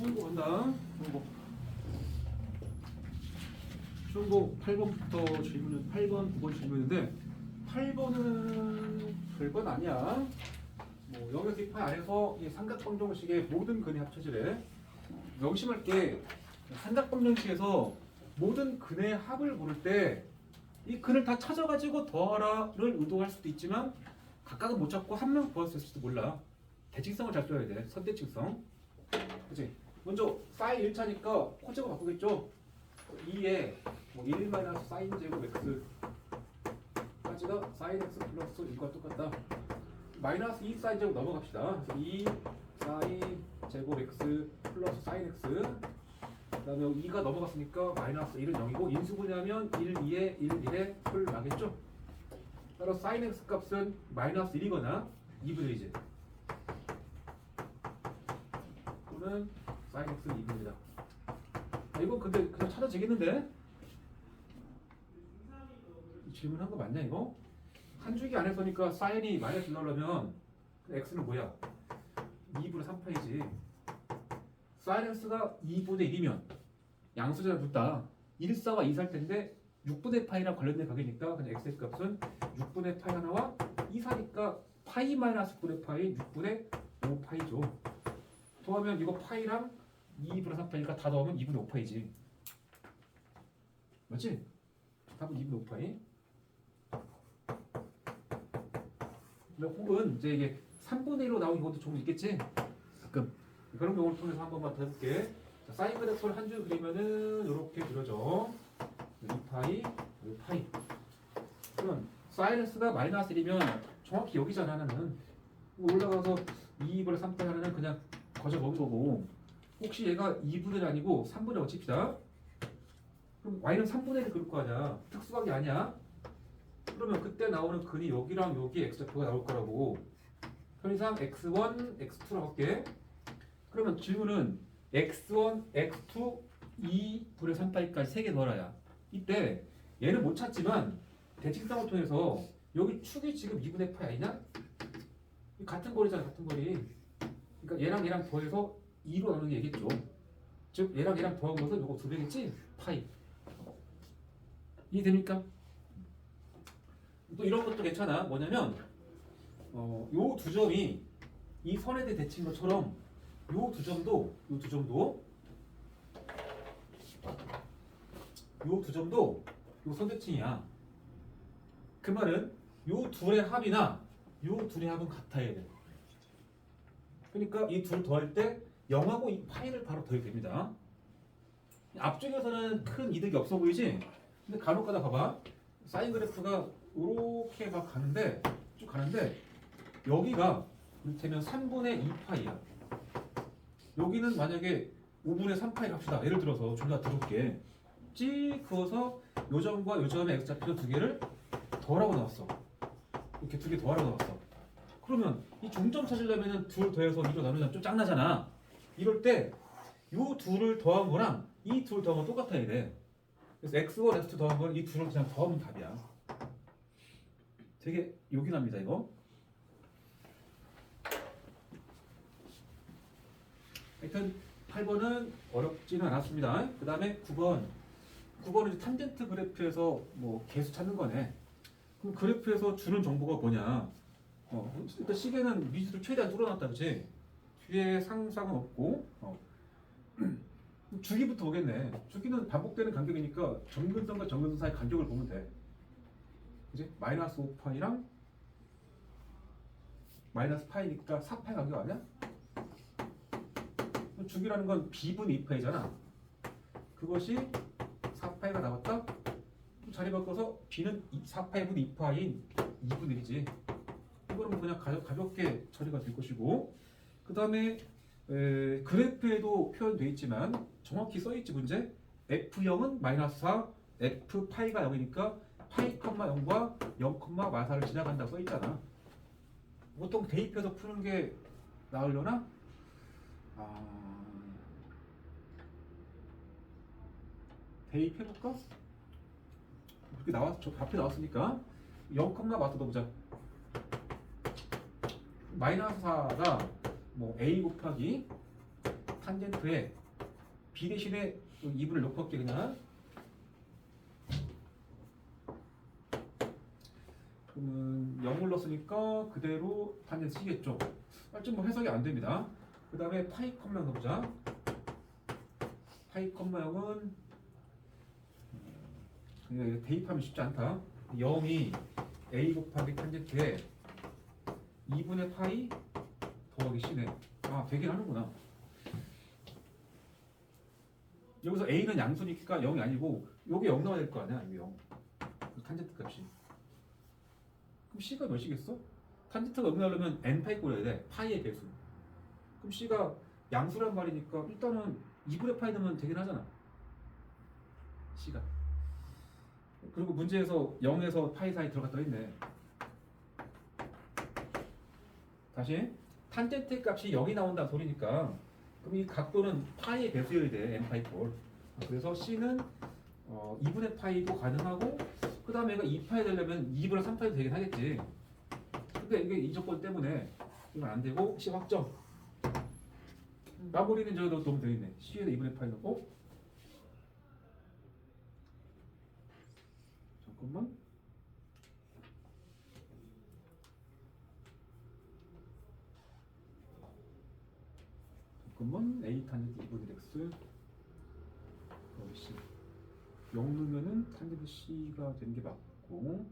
중고 간다. 중고 8번부터 질문은 8번, 9번 질문인데 8번은 별건 아니야. 뭐 여기서 이 파이 안에서 이 삼각방정식의 모든 근이 합쳐지래. 명심할 게 삼각방정식에서 모든 근의 합을 고를 때 이 근을 다 찾아가지고 더하라를 의도할 수도 있지만 각각은 못 찾고 한 명 구할 수 있을지도 몰라. 대칭성을 잘 써야 돼. 선대칭성. 그치? 먼저 사인 1차니까 코제곱 바꾸겠죠? 2에 뭐 1 마이너스 사인 제곱 x 까지가 사인 x 플러스 이거와 똑같다. 마이너스 2 사인 제곱 넘어갑시다. 그래서 2 사인 제곱 x 플러스 사인 x 그 다음에 2가 넘어갔으니까 마이너스 1은 0이고 인수분해하면 1, 2에 1, 1에 풀 나겠죠? 따라서 사인 x 값은 마이너스 1이거나 2분의 1이지. 또는 사인 x 2분이다. 이거 근데 그냥 찾아지겠는데? 질문한 거 맞냐 이거? 한 주기 안에서니까 사인이 마이너스 1 나오려면 x는 뭐야? 2분의 3파이지. 사인 x가 2분의 1이면 양수절을 붙다 1사와 2살 텐데 6분의 파이랑 관련된 가격이니까 그냥 x의 값은 6분의 파이 하나와 2사니까 파이 마이너스 6분의 파이 6분의 5파이죠. 더하면 이거 파이랑 2분의 3파이니까 다 더하면 2분의 5파이지. 맞지? 답은 2분의 5파이. 혹은 이제 이게 3분의 1로 나오는 것도 종류 있겠지? 가끔. 그런 경우를 통해서 한 번만 더 해볼게. 자, 사인 그래프를 한 줄 그리면은 이렇게 그려져. 2파이, 5파이. 그러면 사인 x가 마이너스 1이면 정확히 여기잖아 하나는. 올라가서 2분의 3파이 하나는 그냥 거저 먹은 거고. 혹시 얘가 2분의 1 아니고 3분의 5 칩시다. 그럼 y는 3분의 1을 그릴 거 아니야. 특수각이 아니야. 그러면 그때 나오는 근이 여기랑 여기 x좌표가 나올 거라고. 편의상 x1, x2라고 할게. 그러면 질문은 x1, x2, 2분의 3파이까지 3개 넣어라야. 이때 얘는 못 찾지만 대칭성을 통해서 여기 축이 지금 2분의 파이 아니냐? 같은 거리잖아, 같은 거리. 그러니까 얘랑 얘랑 더해서 2로 나누는 게 얘겠죠. 즉 얘랑 얘랑 더한 것은 요거 2배겠지? 파이. 이해됩니까? 또 이런 것도 괜찮아. 뭐냐면 요 두 점이 이 선에 대해 대칭 것처럼 요 두 점도 요 선대칭이야. 그 말은 요 둘의 합이나 요 둘의 합은 같아야 돼. 그러니까 이 둘 더할 때 0하고 이 파이를 바로 더해도 됩니다. 앞쪽에서는 큰 이득이 없어 보이지? 근데 간혹가다 봐봐. 사인 그래프가 이렇게 막 가는데 쭉 가는데 여기가 이를테면 3분의 2파이야. 여기는 만약에 5분의 3파이를 합시다. 예를 들어서 존나 더럽게 찌 그어서 요 점과 요 점의 x좌표 두 개를 더하라고 나왔어. 이렇게 두 개 더하라고 나왔어. 그러면 이 중점 찾으려면 둘 더해서 2로 나누면 좀 짱나잖아. 이럴 때 요 둘을 더한 거랑 이 둘 더한 건 똑같아야 돼. 그래서 x1, x2 더한 건 이 둘을 그냥 더하면 답이야. 되게 요긴합니다 이거. 하여튼 8번은 어렵지는 않았습니다. 그 다음에 9번은 이제 탄젠트 그래프에서 뭐 계수 찾는 거네. 그럼 그래프에서 주는 정보가 뭐냐? 일단 시계는 미지수를 최대한 뚫어놨다, 그치? 뒤에 상상은 없고, 주기부터 오겠네. 주기는 반복되는 간격이니까 점근선과 점근선 사이 간격을 보면 돼. 그치? 마이너스 5파이랑 마이너스 파이니까 4파이 간격 아니야? 주기라는 건 b분의 2파이잖아. 그것이 4파이가 나왔다? 자리 바꿔서 b는 4파이분의 2파이인 2분의 1이지. 이거는 그냥 가볍게 처리가 될 것이고, 그 다음에 그래프에도 표현되어 있지만 정확히 써있지 문제. f0은 마이너스 4, f파이가 0이니까 파이, 0과 0,4를 지나간다고 써있잖아. 보통 대입해서 푸는 게 나으려나? 대입해볼까? 이렇게 저 앞에 나왔으니까 0,4 보자. 마이너스 4가 뭐 a 곱하기 탄젠트에 b 대신에 2분을 놓고 할게 그냥. 그러면 0을 넣었으니까 그대로 탄젠트 C겠죠. 좀 뭐 해석이 안 됩니다. 그 다음에 파이 컴마 0 넣어보자. 파이 컴마 0은 대입하면 쉽지 않다. 0이 a 곱하기 탄젠트에 2분의 파이 더하기 C네. 아, 되긴 하는구나. 여기서 a는 양수니까 0이 아니고 요게 0 나와야 될 거 아니야. 이게 0. 탄젠트 값이. 그럼 C가 몇이겠어? 탄젠트가 0 나오려면 n파이 꼴해야 돼. 파이의 배수. 그럼 C가 양수란 말이니까 일단은 2분의 파이 넣으면 되긴 하잖아. C가. 그리고 문제에서 0에서 파이 사이 들어갔다 있네. 다시 탄젠트 값이 0이 나온다는 소리니까 그럼 이 각도는 파이의 배수여야 돼. n파이 꼴. 그래서 C는 2분의 파이도 가능하고 그 다음에 얘가 2파이 되려면 2분의 3파이도 되긴 하겠지. 근데 이게 이 조건 때문에 이건 안 되고 C 확정. 마무리는 저기도 도움 되겠네. C에다 2분의 파이 넣고 잠깐만. 잠깐만. A 탄젠트 2분의 X 더하기 C 0 넣으면은 탄젠트 C가 되는 게 맞고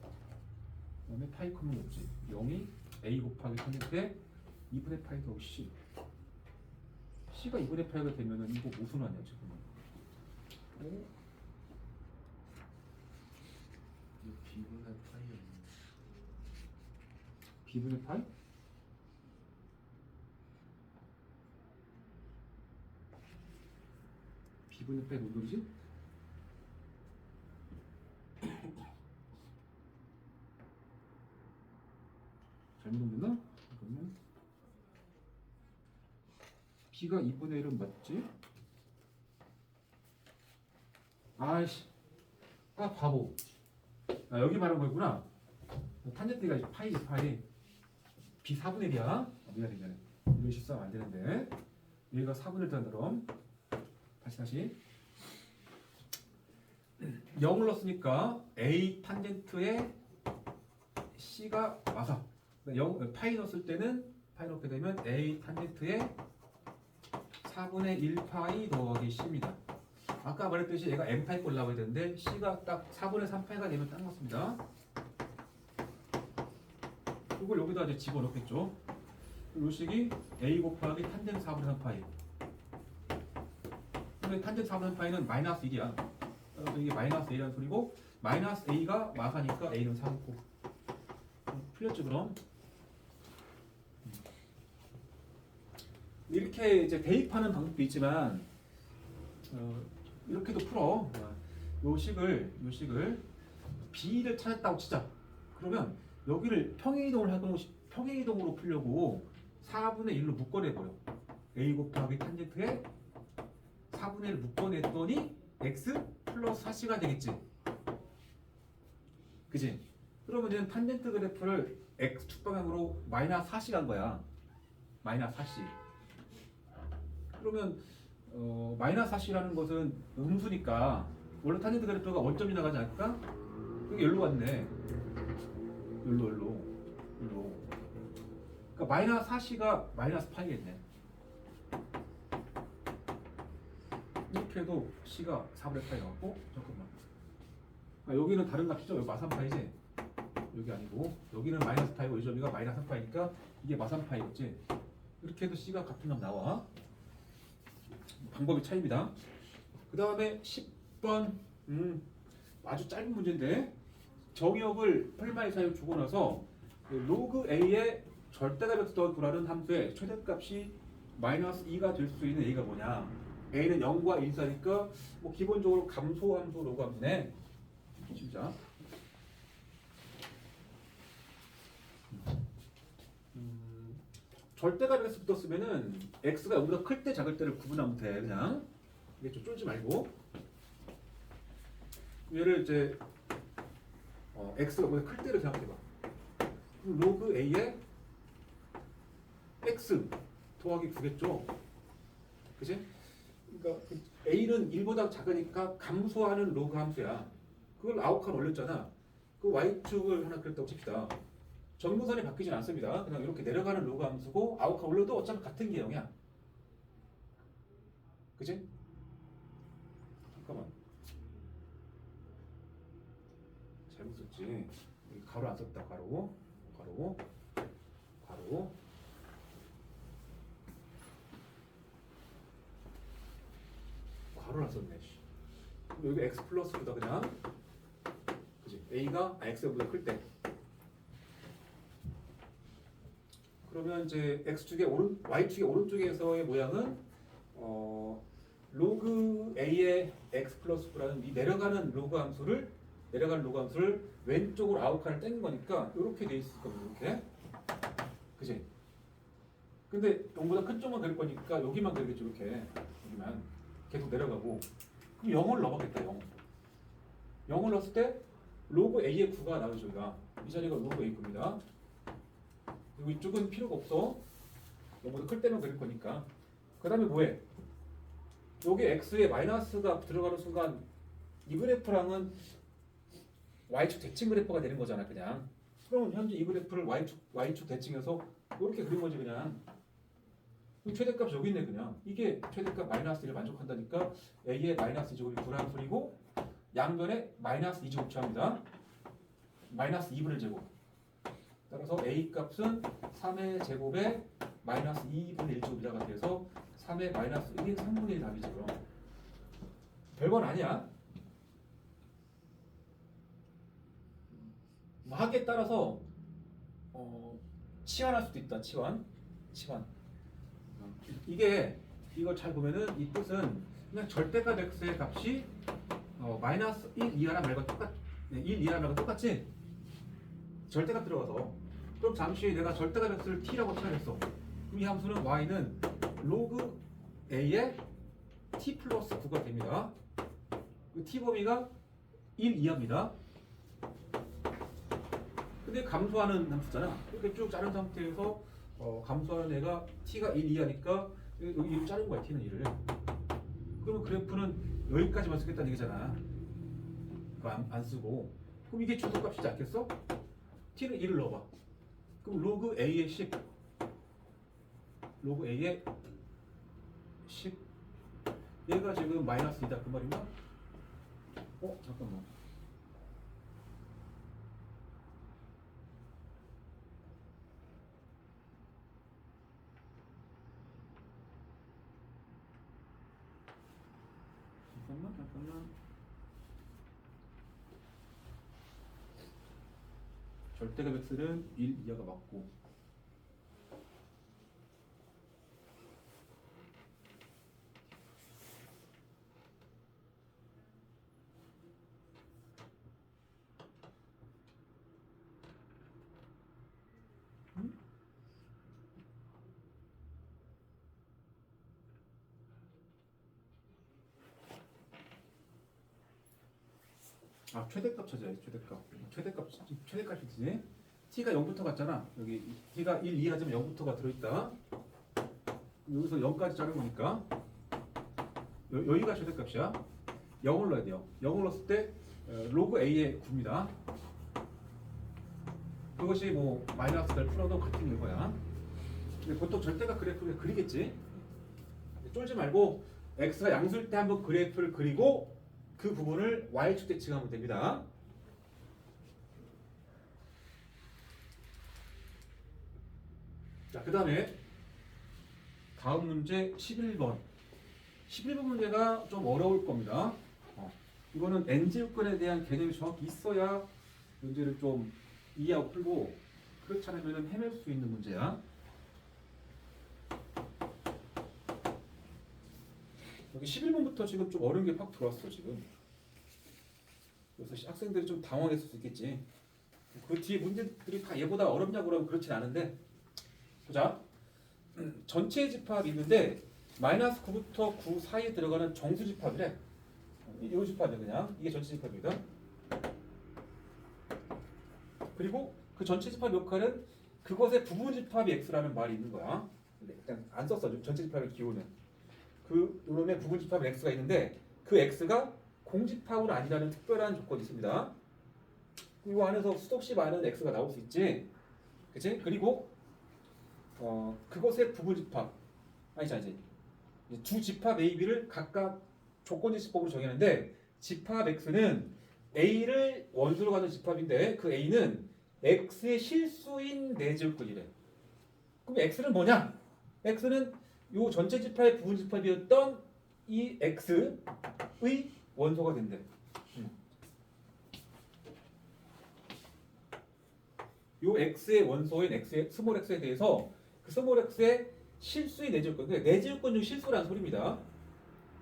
그 다음에 파이 컴은 없지. 0이 A 곱하기 탄젠트에 2분의 파이 더하기 C C가 2분의 파이가 되면은 이거 무슨 아니야 지금. 이거 B분의 파이였네. B분의 파이? B분의 파이 뭔 소리지? 잘못 넘겼나? 잠깐만. B가 2분의 1은 맞지? 아이씨. 아, 바보. 아, 여기 말한 거구나. 탄젠트가 파이. B 4분의 1이야. 미안해. 이런 실수하면 안 되는데. 얘가 4분의 1 그럼. 다시. 0을 넣었으니까 A 탄젠트에 C가 와서 0, 파이 넣었을 때는 파이 넣게 되면 A 탄젠트에 4분의 1파이 더하기 C입니다. 아까 말했듯이 얘가 n파이 꼴 나와야 되는데 C가 딱 4분의 3파이가 되면 딱 맞습니다. 이걸 여기다 이제 집어넣겠죠. 이 식이 A 곱하기 탄젠트 4분의 3파이. 근데 탄젠트 4분의 3파이는 마이너스 1이야. 그래서 이게 마이너스 A라는 소리고 마이너스 A가 마사니까 A는 3고. 풀렸죠 그럼? 이렇게 이제 대입하는 방법도 있지만 이렇게도 풀어. 요 식을 B를 찾았다고 치자. 그러면 여기를 평행이동을 하고 평행이동으로 풀려고 4분의 1로 묶어내버려. A 곱하기 탄젠트에 4분의 1을 묶어냈더니 x 플러스 4c가 되겠지. 그지? 그러면 이제 탄젠트 그래프를 x축 방향으로 마이너스 4c 간 거야. 마이너스 4c. 그러면 마이너스 4c라는 것은 음수니까 원래 탄젠트 그래프가 원점이 나가지 않을까? 그게 여기로 갔네. 여기로. 그러니까 마이너스 4c가 마이너스 파이겠네. 이렇게 해도 c가 4분의 파이 나왔고 잠깐만. 여기는 다른 값이죠? 여기 마삼파이지? 여기 아니고 여기는 마이너스 파이고 이 점이가 마이너스 3파이니까 이게 마삼파이겠지? 이렇게 해도 c가 같은 값 나와. 방법의 차이입니다. 그 다음에 10번 아주 짧은 문제인데 정의역을 펠마의 사이로 주고 나서 로그 a의 절대값에서 더 구하는 함수의 최대값이 마이너스 2가 될 수 있는 a가 뭐냐. a는 0과 1 사이니까 뭐 기본적으로 감소함수 로그 함수네. 진짜. 절대값에서 붙었으면은 x가 0보다 클 때 작을 때를 구분하면 돼. 그냥 이게 좀 쫄지 말고 얘를 이제 x가 0보다 클 때를 생각해봐. 로그 a의 x 더하기 9겠죠. 그지? 그러니까 그 A는 1보다 작으니까 감소하는 로그 함수야. 그걸 아웃칸 올렸잖아. 그 y축을 하나 그렸다고 칩시다. 점근선이 바뀌진 않습니다. 그냥 이렇게 내려가는 로그 함수고 아웃칸 올려도 어차피 같은 개형이야. 그지? 잠깐만. 잘못 썼지. 여기 가로 안 썼다. 가로. 가로. 가로. 가로를 안 썼네. 씨. 여기 x 플러스보다 그냥 그지? a가 x보다 클 때. 그러면 이제 x축의 y축의 오른쪽에서의 모양은 로그 a의 x 플러스 b라는 이 내려가는 로그 함수를 왼쪽으로 아웃칸을 땡긴 거니까 이렇게 돼 있을 겁니다. 이렇게. 그지? 근데 0보다 큰 쪽만 그릴 거니까 여기만 그리겠죠. 이렇게. 여기만. 계속 내려가고. 그럼 0을 넣어보겠다. 0. 0을 넣었을 때 로그 a의 9가 나오죠. 여기가. 이 자리가 로그 a 9입니다. 그리고 이쪽은 필요가 없어. 0보다 클 때만 그릴 거니까. 그 다음에 뭐해? 여기 x에 마이너스가 들어가는 순간 이 그래프랑은 y축 대칭 그래프가 되는 거잖아. 그냥. 그럼 현재 이 그래프를 y축 대칭해서 이렇게 그린 거지 그냥. 최대값 여기 있네 그냥. 이게 최대값 마이너스 1을 만족한다니까 a의 마이너스 2제곱이 9라는 소리고 양변에 마이너스 2제곱 처합니다. 마이너스 2분의 제곱. 따라서 a 값은 3의 제곱에 마이너스 2분의 1제곱이라가 돼서 3의 마이너스 1인 3분의 1 답이죠. 그럼. 별건 아니야. 뭐 하기에 따라서 치환할 수도 있다. 치환. 이거 잘 보면은 이 뜻은 그냥 절대값 x의 값이 마이너스 1 이하나 말과 똑같지? 절대값 들어가서 그럼 잠시 내가 절대값 x를 t라고 치환했어. 그럼 이 함수는 y는 로그 a의 t 플러스 9가 됩니다. 그 t 범위가 1 이하입니다. 근데 감소하는 함수잖아. 이렇게 쭉 자른 상태에서 감소하는 애가 t가 1 이하니까 여기 1을 자른 거야. t는 1을. 그러면 그래프는 여기까지만 쓰겠다는 얘기잖아. 그거 안 쓰고. 그럼 이게 최소값이지 않겠어? t는 1을 넣어봐. 그럼 로그 a의 10. 로그 a의 10. 얘가 지금 마이너스 2다. 그 말인가? 잠깐만. 잠깐만. 절대값 x는 1 이하가 맞고. 최대값 찾아야지. 최대값이지. t가 0부터 갔잖아. 여기 t가 1 이하지만 0부터가 들어있다. 여기서 0까지 자른 거니까 여기가 최대값이야. 0을 넣어야 돼요. 0을 넣었을 때 로그 a의 9입니다. 그것이 뭐 마이너스를 풀어도 같은 거야. 근데 보통 절대값 그래프를 그리겠지. 쫄지 말고 x가 양수일 때 한번 그래프를 그리고 그 부분을 y축 대칭하면 됩니다. 자, 그 다음에 다음 문제 11번. 11번 문제가 좀 어려울 겁니다. 이거는 n제곱근에 대한 개념이 정확히 있어야 문제를 좀 이해하고 풀고 그렇지 않으면 헤맬 수 있는 문제야. 여기 11번부터 지금 좀 어려운 게 팍 들어왔어 지금. 그래서 학생들이 좀 당황했을 수 있겠지. 그 뒤에 문제들이 다 얘보다 어렵냐고 그러면 그렇진 않은데. 보자. 전체 집합이 있는데 마이너스 9부터 9 사이에 들어가는 정수 집합이래. 이 집합이야 그냥. 이게 전체 집합이다. 그리고 그 전체 집합 역할은 그것의 부분 집합이 x라는 말이 있는 거야. 근데 일단 안 썼어. 전체 집합의 기호는. 그 요놈의 부분집합 x가 있는데 그 x가 공집합은 아니라는 특별한 조건이 있습니다. 이거 안에서 수없이 많은 x가 나올 수 있지, 그치? 그리고 그것의 부분집합 아니지 두 집합 A, B를 각각 조건지수법으로 정했는데 집합 x는 A를 원소로 가는 집합인데 그 A는 x의 실수인 내제곱근이래. 그럼 x는 뭐냐? x는 요 전체 집합의 부분 집합이었던 이 x의 원소가 된대. 요 x의 원소인 x의 스몰 x에 대해서 그 스몰 x의 실수인 내제곱근, 그러니까 내제곱근 중 실수라는 소리입니다.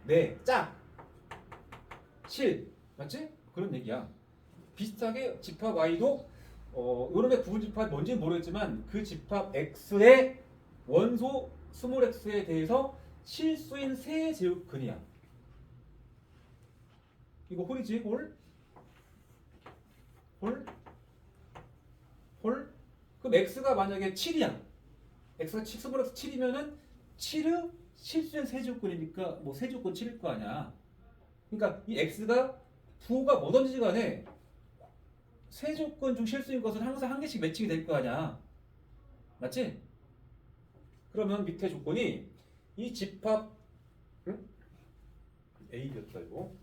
네, 짝, 실, 맞지? 그런 얘기야. 비슷하게 집합 y도 요놈의 부분 집합이 뭔지는 모르겠지만 그 집합 x의 원소 스몰 x에 대해서 실수인 세 제곱근이야. 이거 홀이지, 홀. 그럼 x가 만약에 7이야. x가 스몰 x 7이면은 7의 실수인 세 제곱근이니까 뭐 세 제곱근 7일 거 아니야. 그러니까 이 x가 부호가 뭐든지 간에 세조건 중 실수인 것은 항상 한 개씩 매칭이 될 거 아니야. 맞지? 그러면 밑에 조건이 이 집합 A였다 이거.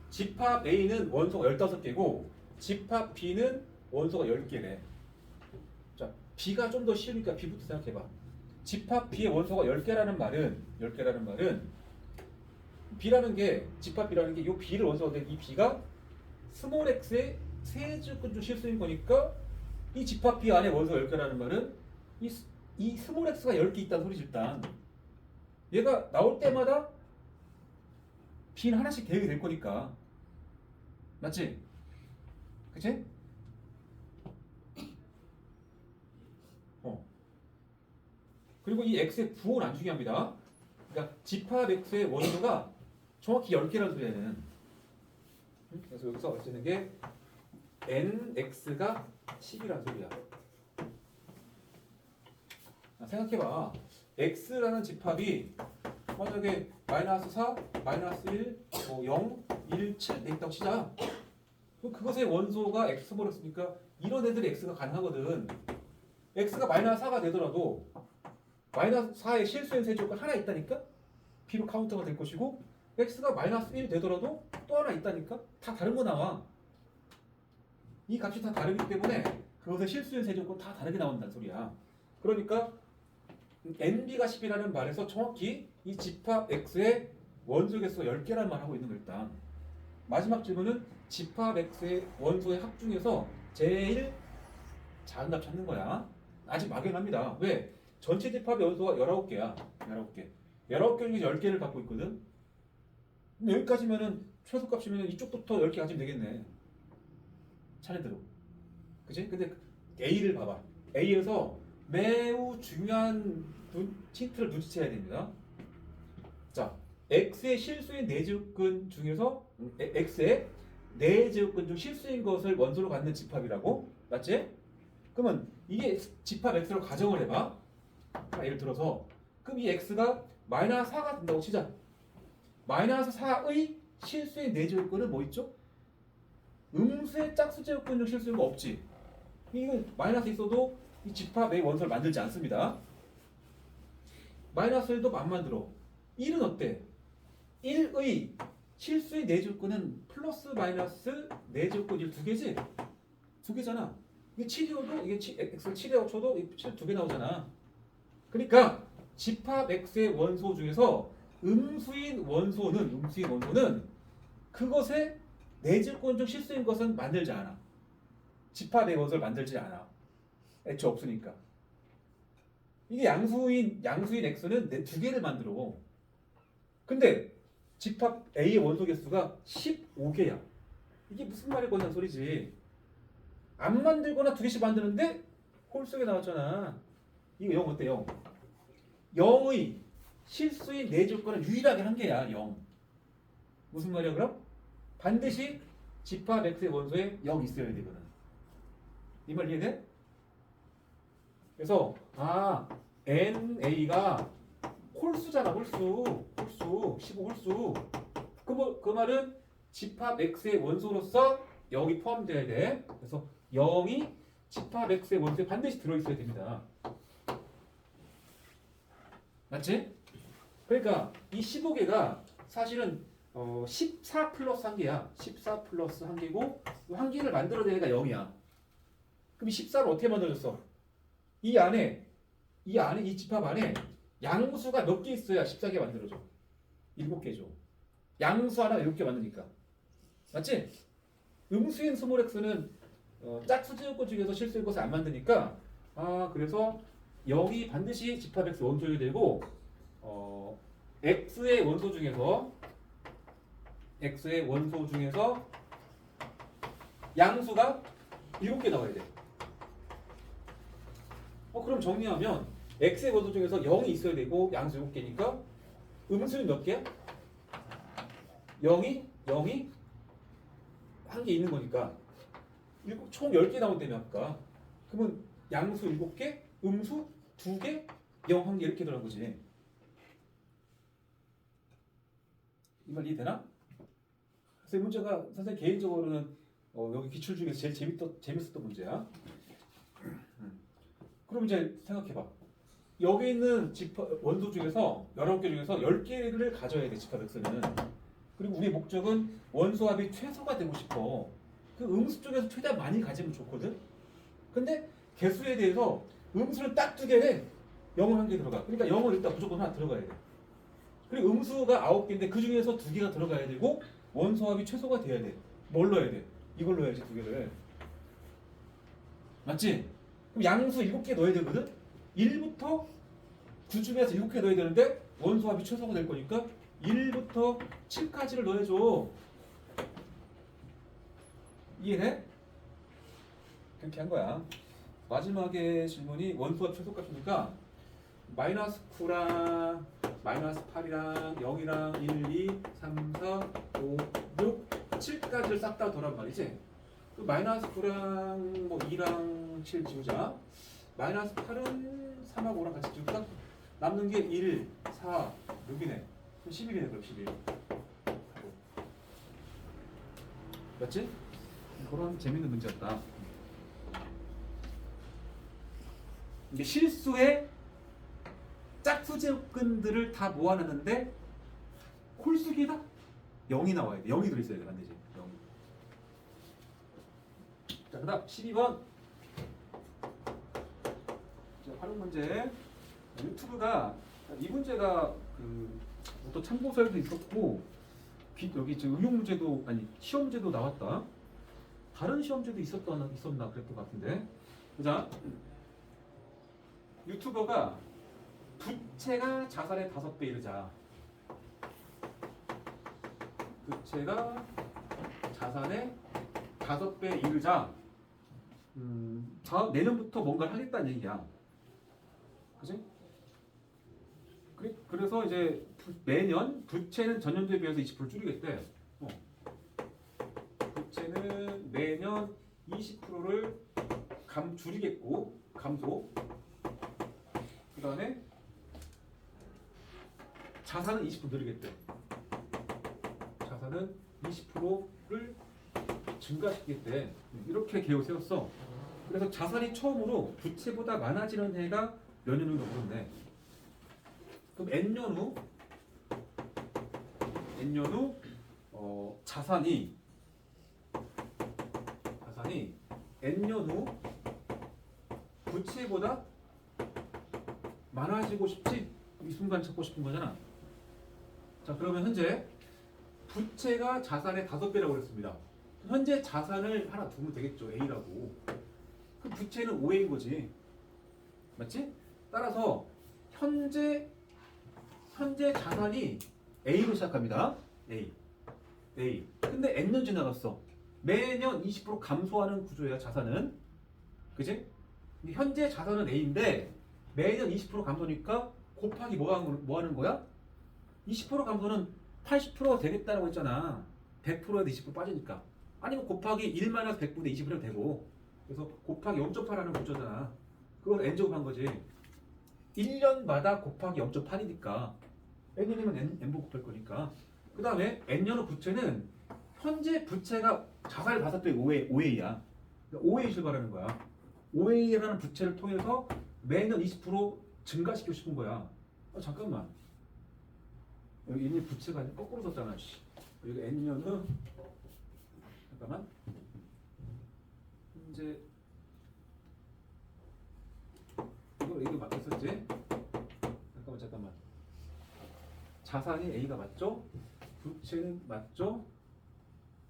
집합 A는 원소가 15개고 집합 B는 원소가 10개래. 자, B가 좀 더 쉬우니까 B부터 생각해봐. 집합 B의 원소가 10개라는 말은 B라는 게 집합 B라는 게 이 B를 원소가 된 이 B가 스몰 x의 세제곱근 중 실수인 거니까 이 집합 B 안에 원소가 10개라는 말은 이 스몰 x가 10개 있다는 소리지. 일단 얘가 나올 때마다 B는 하나씩 대입이 될 거니까. 맞지? 그치? 그리고 이 x의 부호는 안 중요합니다. 그러니까 집합 x의 원소가 정확히 10개라는 소리에는. 그래서 여기서 어찌는 게 nx가 10이라는 소리야. 생각해봐. x라는 집합이 만약에 마이너스 4, 마이너스 1, 0, 1, 7 돼 있다고 치자. 그것의 원소가 x몰 x니까 이런 애들이 x가 가능하거든. x가 마이너스 4가 되더라도 마이너스 4의 실수인 세제곱근 하나 있다니까? B로 카운터가 될 것이고 x가 마이너스 1 되더라도 또 하나 있다니까? 다 다른 거 나와. 이 값이 다 다르기 때문에 그것의 실수인 세제곱근 다 다르게 나온다는 소리야. 그러니까 nb가 10이라는 말에서 정확히 이 집합 x의 원소 개수가 10개라는 말 하고 있는 거. 일단 마지막 질문은 집합 x의 원소의 합 중에서 제일 작은 값 찾는 거야. 아직 막연합니다. 왜? 전체 집합의 원소가 19개야. 19개. 19개 중에 10개를 갖고 있거든. 근데 여기까지면은 최소값이면 이쪽부터 10개 가지면 되겠네. 차례대로. 그치? 근데 A를 봐봐. A에서 매우 중요한 힌트를 눈치채야 됩니다. 자, X의 실수인 내제곱근 중에서 X의 내제곱근 중 실수인 것을 원소로 갖는 집합이라고? 맞지? 그러면 이게 집합 X로 가정을 해봐. 예를 들어서 그럼 이 x가 마이너스 4가 된다고 치자. 마이너스 4의 실수의 내제곱근은 뭐 있죠? 음수의 짝수 제곱근 중 실수인 거 없지. 이건 마이너스 있어도 이 집합 A 원소를 만들지 않습니다. 마이너스 1도 안 만들어. 1은 어때? 1의 실수의 내제곱근은 플러스 마이너스 내제곱근 1 두 개지? 두 개잖아. 이게 7이어도 이게 x를 7이라고 쳐도 7 두 개 나오잖아. 그러니까 집합 x의 원소 중에서 음수인 원소는 그것의 내제곱근 중 실수인 것은 만들지 않아. 집합의 원소를 만들지 않아. 애초에 없으니까. 이게 양수인 x는 두 개를 만들어. 근데 집합 A의 원소 개수가 15개야. 이게 무슨 말이 거냐는 소리지. 안 만들거나 두 개씩 만드는데 홀 속에 나왔잖아. 이거 0 어때? 0. 0의 실수인 내제곱근은 유일하게 한 개야. 0. 무슨 말이야 그럼? 반드시 집합 x의 원소에 0 있어야 되거든. 이 말 이해돼? 그래서 NA가 홀수잖아. 홀수 15 홀수. 그 말은 집합 X의 원소로서 0이 포함되어야 돼. 그래서 0이 집합 X의 원소에 반드시 들어있어야 됩니다. 맞지? 그러니까 이 15개가 사실은 14 플러스 1개야. 14 플러스 1개고 한 개를 만들어내니까 0이야. 그럼 이 14를 어떻게 만들어졌어? 이 안에 이 집합 안에 양수가 몇 개 있어야 14개 만들어져? 7개죠. 양수 하나 7개 만드니까. 맞지? 음수인 스몰 x는 짝수지역권 중에서 실수인 것을 안 만드니까 그래서 0이 반드시 집합 x 원소여야 되고 x의 원소 중에서 양수가 7개 나와야 돼. 그럼 정리하면 x의 원소 중에서 0이 있어야 되고 양수 7개니까 음수는 몇 개야? 0이 한 개 있는 거니까 총 10개 나온다며 아까. 그러면 양수 7개, 음수 2개, 0 1개 이렇게 들어간 거지. 이 말 이해되나? 그래서 이 문제가 선생님 개인적으로는 여기 기출 중에서 제일 재밌었던 문제야. 그럼 이제 생각해봐. 여기 있는 원소 중에서 19개 중에서 10개를 가져야 돼. 집합 x는. 그리고 우리의 목적은 원소 합이 최소가 되고 싶어. 그 음수 쪽에서 최대한 많이 가지면 좋거든. 근데 개수에 대해서 음수는 딱 2개래. 0은 1개 들어가. 그러니까 0은 일단 무조건 하나 들어가야 돼. 그리고 음수가 9개인데 그 중에서 2개가 들어가야 되고 원소 합이 최소가 돼야 돼. 뭘 넣어야 돼? 이걸 넣어야지 2개를. 맞지? 그럼 양수 7개 넣어야 되거든? 1부터 9 중에서 7개 넣어야 되는데 원소 합이 최소가 될 거니까 1부터 7까지를 넣어줘. 이해돼? 그렇게 한 거야. 마지막에 질문이 원소합 최소값이니까 마이너스 9랑 마이너스 8이랑 0이랑 1, 2, 3, 4, 5, 6, 7까지를 싹 다 더란 말이지. 그 마이너스 9랑 뭐 2랑 7 지우자. 마이너스 8은 3하고 5랑 같이 지울까? 남는 게 1, 4, 6이네. 11이네. 그럼 11. 맞지? 그런 재밌는 문제였다. 이게 실수의 짝수제곱근들을 다 모아놨는데 홀수기다? 0이 나와야 돼. 0이 들어있어야 돼. 반드시 0. 자, 그 다음 12번. 자, 활용 문제. 유튜브가 이 문제가 또 참고서에도 있었고 여기 지금 응용 문제도 시험 문제도 나왔다. 다른 시험제도 있었나 그랬던 것 같은데. 자, 유튜버가 부채가 자산의 5배 이르자. 부채가 자산의 5배 이르자. 내년부터 뭔가를 하겠다는 얘기야. 그지? 그래서 이제 매년 부채는 전년도에 비해서 20% 줄이겠대. 부채는 매년 20%를 줄이겠고, 감소. 그 다음에 자산은 20% 늘리겠대. 자산은 20%를 증가시키겠대. 이렇게 계획을 세웠어. 그래서 자산이 처음으로 부채보다 많아지는 해가 몇 년으로 모른대. 그럼 N년 후 자산이 N년 후 부채보다 많아지고 싶지? 이 순간 찾고 싶은 거잖아. 자, 그러면 현재 부채가 자산의 5배라고 그랬습니다. 현재 자산을 하나 두면 되겠죠. A라고. 그 부채는 5A인 거지. 맞지? 따라서 현재 자산이 A로 시작합니다. A. 근데 N년 지나갔어. 매년 20% 감소하는 구조야, 자산은. 그지? 현재 자산은 A인데 매년 20% 감소니까 곱하기 뭐 하는 거야? 20% 감소는 80%가 되겠다라고 했잖아. 100%에도 20% 빠지니까. 아니면 곱하기 1-100분의 20% 되고. 그래서 곱하기 0.8 하는 구조잖아. 그걸 n제곱 한 거지. 1년마다 곱하기 0.8이니까 n이면 n분 곱할 거니까. 그 다음에 n년의 부채는 현재 부채가 자산을 받았더니 5A야. 5A 출발하는 거야. 5A라는 부채를 통해서 매년 20% 증가시키고 싶은 거야. 잠깐만. 여기 이미 부채가 거꾸로 썼잖아. 씨. 여기 n년의 잠깐만. 이제 이거 맞게 썼지? 잠깐만. 자산이 A가 맞죠? 부채는 맞죠?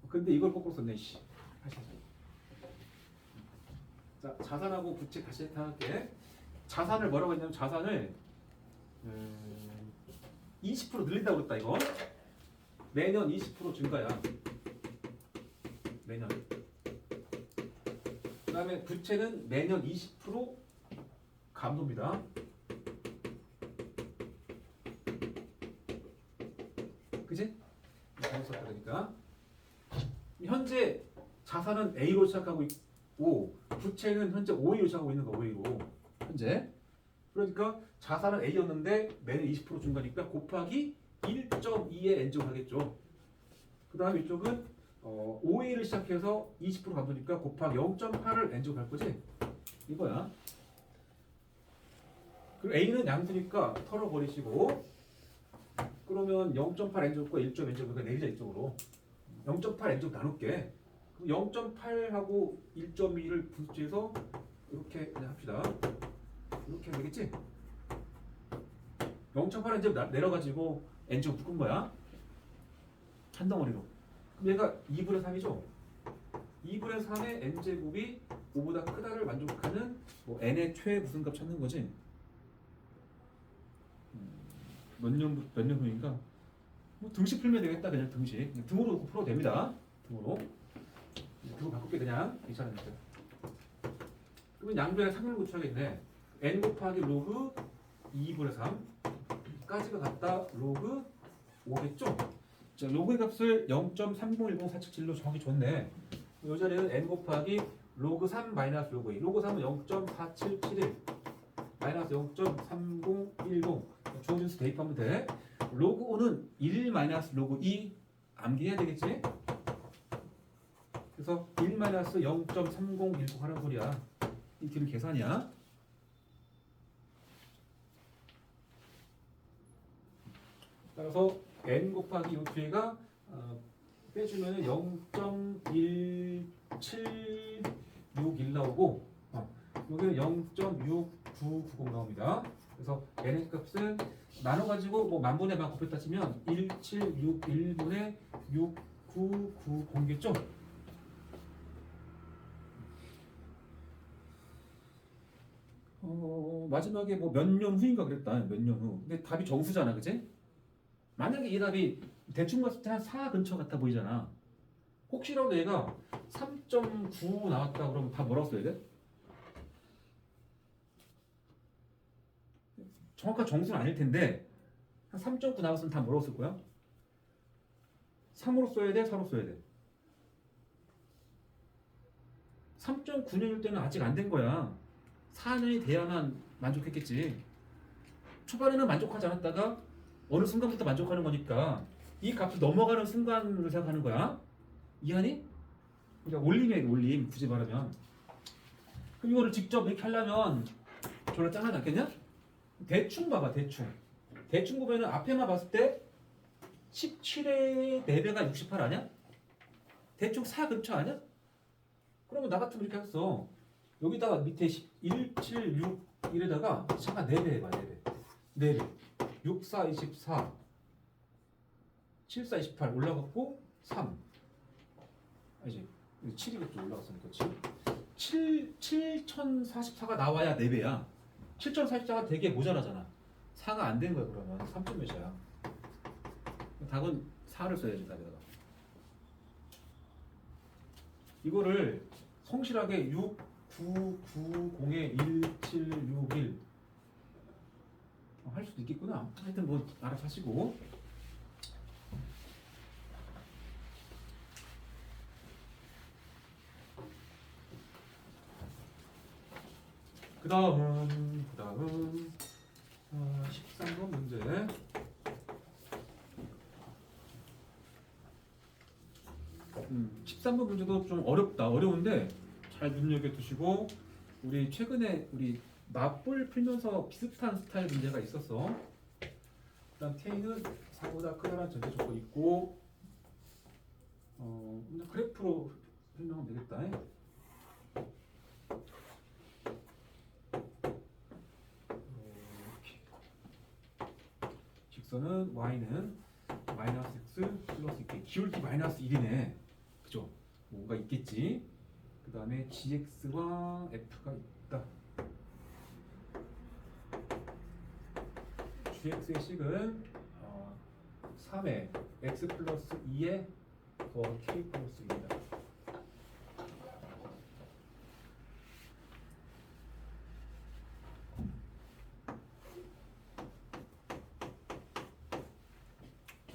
근데 이걸 거꾸로 썼네. 씨. 다시. 자, 자산하고 부채 다시 할게. 자산을 뭐라고 했냐면 자산을 20% 늘린다고 그랬다 이거. 매년 20% 증가야. 매년. 그 다음에 부채는 매년 20% 감소입니다. 그지? 잘못 썼다 그러니까. 현재 자산은 A로 시작하고 있고 부채는 현재 5A로 시작하고 있는 거 5A로 현재. 그러니까 자산은 A였는데 매년 20% 증가니까 곱하기 1.2에 n제곱 하겠죠. 그 다음에 이쪽은 5A를 시작해서 20% 감소니까 곱하기 0.8을 n제곱 할 거지? 이거야. 그리고 A는 양수니까 털어버리시고 그러면 0.8 n제곱과 1.0 n제곱을 내리자 이쪽으로. 0.8 n제곱 나눌게. 0.8하고 1.2를 분수해서 이렇게 그냥 합시다. 이렇게 하면 되겠지? 0.8 n제곱 내려가지고 n제곱 묶은 거야. 한 덩어리로. 그럼 얘가 2분의 3이죠? 2분의 3의 n제곱이 5보다 크다를 만족하는 뭐 n의 최 무슨 값 찾는 거지? 몇 년 후인가? 뭐 등식 풀면 되겠다. 그냥 등식. 그냥 등으로 놓고 풀어도 됩니다. 등으로. 등으로 바꿀게 그냥. 괜찮으니까. 그러면 양변에 3을 구출하겠네. n 곱하기 로그 2분의 3까지가 같다. 로그 5겠죠? 자, 로그의 값을 0.3010477로 정하기 좋네. 이 자리는 n 곱하기 로그 3 마이너스 로그 2. 로그 3은 0.4771 마이너스 0.3010 주어진 수 대입하면 돼. 로그 5는 1 마이너스 로그 2 암기해야 되겠지? 그래서 1 마이너스 0.3010 하는 소리야. 이 뒤는 계산이야. 따라서 n 곱하기 요 뒤가 빼주면 0.1761 나오고 여기는 0.6990 나옵니다. 그래서 n의 값은 나눠가지고 뭐 만분의 만 곱했다 치면 1761분의 6990겠죠? 마지막에 뭐 몇 년 후인가 그랬다. 몇 년 후. 근데 답이 정수잖아, 그치? 만약에 이 답이 대충 봤을 때 한 4 근처 같아 보이잖아. 혹시라도 얘가 3.9 나왔다 그러면 다 뭐라고 써야 돼? 정확한 정수는 아닐 텐데 한 3.9 나왔으면 다 뭐라고 쓸 거야? 3으로 써야 돼? 4로 써야 돼? 3.9년일 때는 아직 안 된 거야. 4년이 돼야만 만족했겠지. 초반에는 만족하지 않았다가 어느 순간부터 만족하는 거니까 이 값을 넘어가는 순간을 생각하는 거야. 이해하니? 그러니까 올림이야, 올림. 굳이 말하면. 그럼 이거를 직접 이렇게 하려면 졸라 짱하지 않겠냐? 대충 봐봐, 대충. 대충 보면은 앞에만 봤을 때 17의 4배가 68 아니야? 대충 4 근처 아니야? 그러면 나 같으면 이렇게 했어. 여기다가 밑에 1761에다가 차가 4배 해봐, 4배. 4배. 6, 4, 24. 7, 4, 28 올라갔고 3. 아니지. 7이겠죠. 올라갔으니까 7. 7044가 나와야 4배야. 7044가 되게 모자라잖아. 4가 안 된 거야, 그러면. 3점 몇이야. 답은 4를 써야지, 답에다가. 이거를 성실하게 6990에 1761 할 수도 있겠구나. 하여튼 뭐 알아서 하시고. 그다음 13번 문제. 13번 문제도 좀 어려운데 잘 눈여겨 두시고, 우리 최근에 우리 맞불 풀면서 비슷한 스타일 문제가 있었어. 일단 K는 4보다 크다는 전제 조건 있고, 그래프로 설명하면 되겠다. 이렇게. 직선은 y는 마이너스 x 플러스 2k, 기울기 마이너스 1이네. 그죠? 뭔가 있겠지. 그 다음에 gx와 f가 있다. gx의 식은 3의 x 플러스 2의 더 k 플러스 1이다.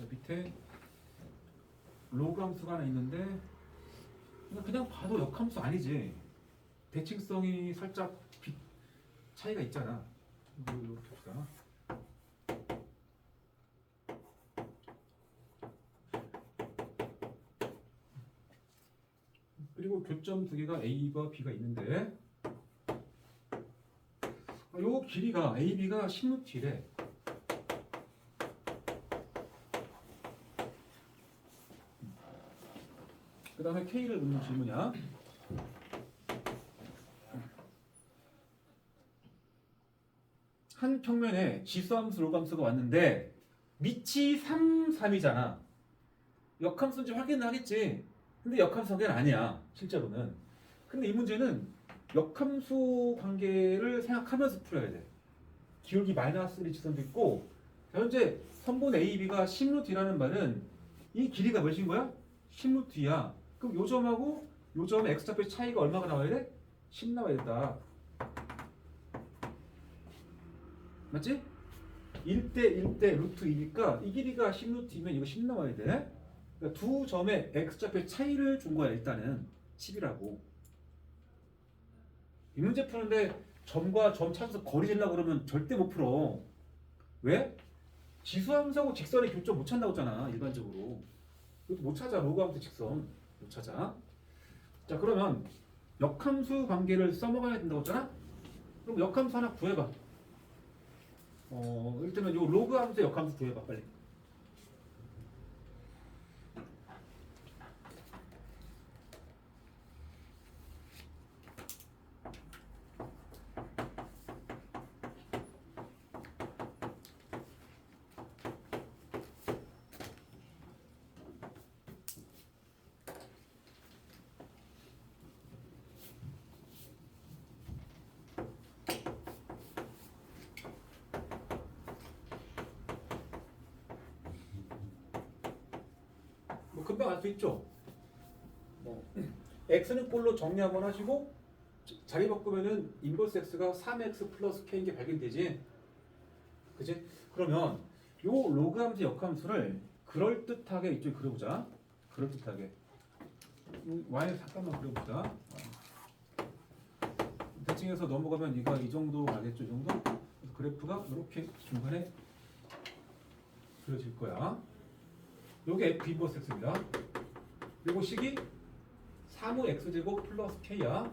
밑에 로그 함수가 하나 있는데, 그냥 봐도 역함수 아니지. 대칭성이 살짝 차이가 있잖아. 이렇게 합시다. 그리고 교점 두 개가 A와 B가 있는데, 요 길이가 AB가 16t래. 그 다음에 K를 묻는 질문이야. 한 평면에 지수함수, 로그함수가 왔는데 밑이 3, 3이잖아. 역함수인지 확인을 하겠지. 근데 역함수 관계는 아니야, 실제로는. 근데 이 문제는 역함수 관계를 생각하면서 풀어야 돼. 기울기 마이너스 1의 직선도 있고, 현재 선분 AB가 10루트라는 말은 이 길이가 몇인 거야? 10루트야. 그럼 요 점하고 요 점의 x좌표의 차이가 얼마가 나와야 돼? 10 나와야 된다. 맞지? 1대 1대 루트 2니까 이 길이가 10루트이면 이거 10 나와야 돼. 그러니까 두 점의 x좌표의 차이를 준 거야. 일단은 10이라고. 이 문제 푸는데 점과 점 찾아서 거리 재려고 그러면 절대 못 풀어. 왜? 지수함수하고 직선의 교점 못 찾는다고 했잖아, 일반적으로. 이것도 못 찾아. 로그함수 직선 못 찾아. 자, 그러면 역함수 관계를 써먹어야 된다고 했잖아. 그럼 역함수 하나 구해봐. 일단은 요 로그함수 역함수 구해봐, 빨리. 뭐 금방 알 수 있죠. x는 꼴로 정리 한번 하시고, 자리 바꾸면은 인버스 x가 3x 플러스 k인 게 발견되지. 그지? 그러면 요 로그함수 역함수를 그럴듯하게 이쪽에 그려보자. 그럴듯하게. y를 잠깐만 그려보자. 대칭에서 넘어가면 이거 이 정도 가겠죠, 이 정도? 그래서 그래프가 이렇게 중간에 그려질 거야. 요게 f 인버스 x입니다. 그리고 식이 3의 x제곱 플러스 k야.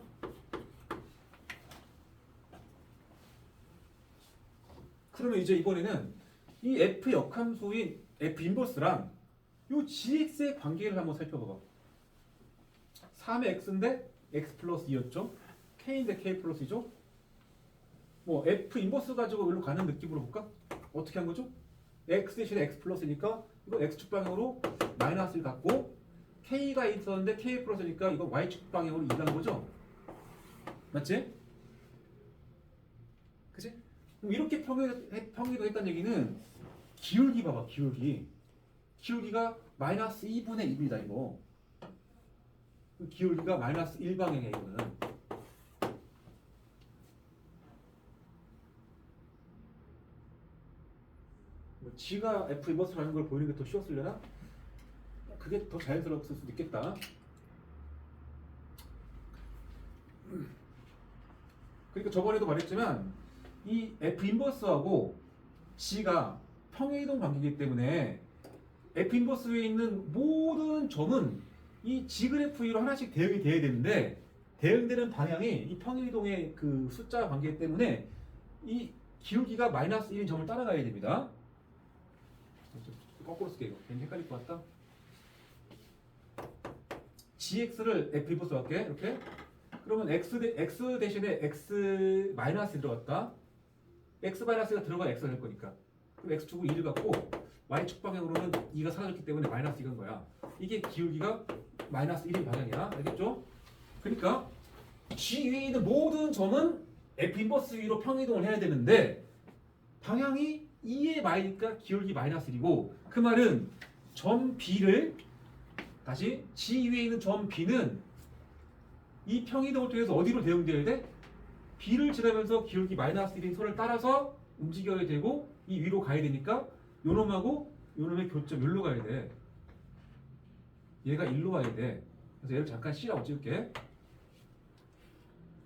그러면 이제 이번에는 이 f 역함수인 f 인버스랑 요 gx의 관계를 한번 살펴봐봐. 3의 x인데 x 플러스 2였죠. k인데 k 플러스 2죠. 뭐 f 인버스 가지고 여기로 가는 느낌으로 볼까? 어떻게 한 거죠? x 대신에 x 플러스니까 이거 x축 방향으로 마이너스를 갖고, k가 있었는데 k 플러스니까 이거 y축 방향으로 2간 거죠? 맞지? 그치? 그럼 이렇게 평행이동 했다는 얘기는 기울기 봐봐, 기울기. 기울기가 마이너스 2분의 1이다, 이거. 기울기가 마이너스 1방향이야, 이거는. G가 F 인버스라는 걸 보이는 게 더 쉬웠으려나? 그게 더 자연스러웠을 수도 있겠다. 그러니까 저번에도 말했지만 이 F 인버스하고 G가 평행이동 관계이기 때문에 F 인버스에 있는 모든 점은 이 G 그래프 위로 하나씩 대응이 돼야 되는데 대응되는 방향이 이 평행이동의 그 숫자 관계 때문에 이 기울기가 마이너스 1인 점을 따라가야 됩니다. 거꾸로 쓸게요. 괜히 헷갈릴 것 같다. gx를 f 인버스 할게. 이렇게. 그러면 x 대신에 x 마이너스 들어갔다. x 마이너스가 들어가 x가 될 거니까. 그럼 x 축을 2를 갖고 y축 방향으로는 2가 사라졌기 때문에 마이너스 2인 거야. 이게 기울기가 마이너스 1인 방향이야. 알겠죠? 그러니까 g 위에 있는 모든 점은 f 인버스 위로 평이동을 해야 되는데 방향이 2의 마이니까 기울기 마이너스 1이고 그 말은 점 B를 다시 G 위에 있는 점 B는 이 평이동을 통해서 어디로 대응돼야 돼? B를 지나면서 기울기 마이너스 1인 선을 따라서 움직여야 되고 이 위로 가야 되니까 요놈하고 요놈의 교점 여기로 가야 돼. 얘가 1로 와야 돼. 그래서 얘를 잠깐 C라고 찍을게.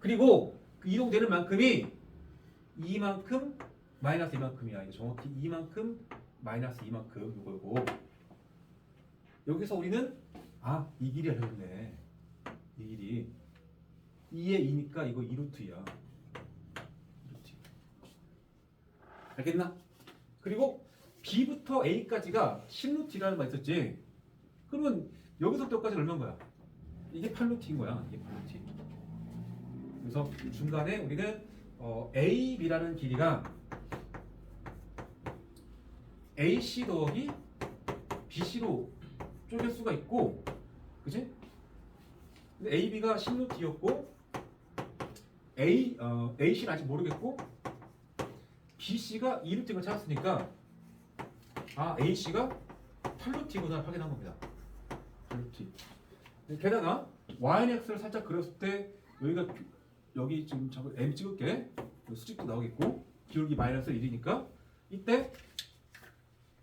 그리고 그 이동되는 만큼이 이만큼 마이너스 이만큼이야. 이게 정확히 이만큼 마이너스 이만큼 이거고 여기서 우리는 이 길이 알려줬네. 이 길이 2에 2니까 이거 2루트야. 2루트. 알겠나? 그리고 B부터 A까지가 10루트라는 말 있었지. 그러면 여기서부터까지 얼마인 거야? 이게 8루트인 거야. 이게 8루트. 그래서 중간에 우리는 A, B라는 길이가 AC 더하기 BC로 쪼갤 수가 있고, 그치? 근데 AB가 10루트였고, AC는 아직 모르겠고, BC가 2루트인 걸 찾았으니까, AC가 8루트구나 확인한 겁니다. 8루트. 게다가, YX를 살짝 그렸을 때, 여기 지금 M 찍을게. 수직도 나오겠고, 기울기 마이너스 1이니까, 이때,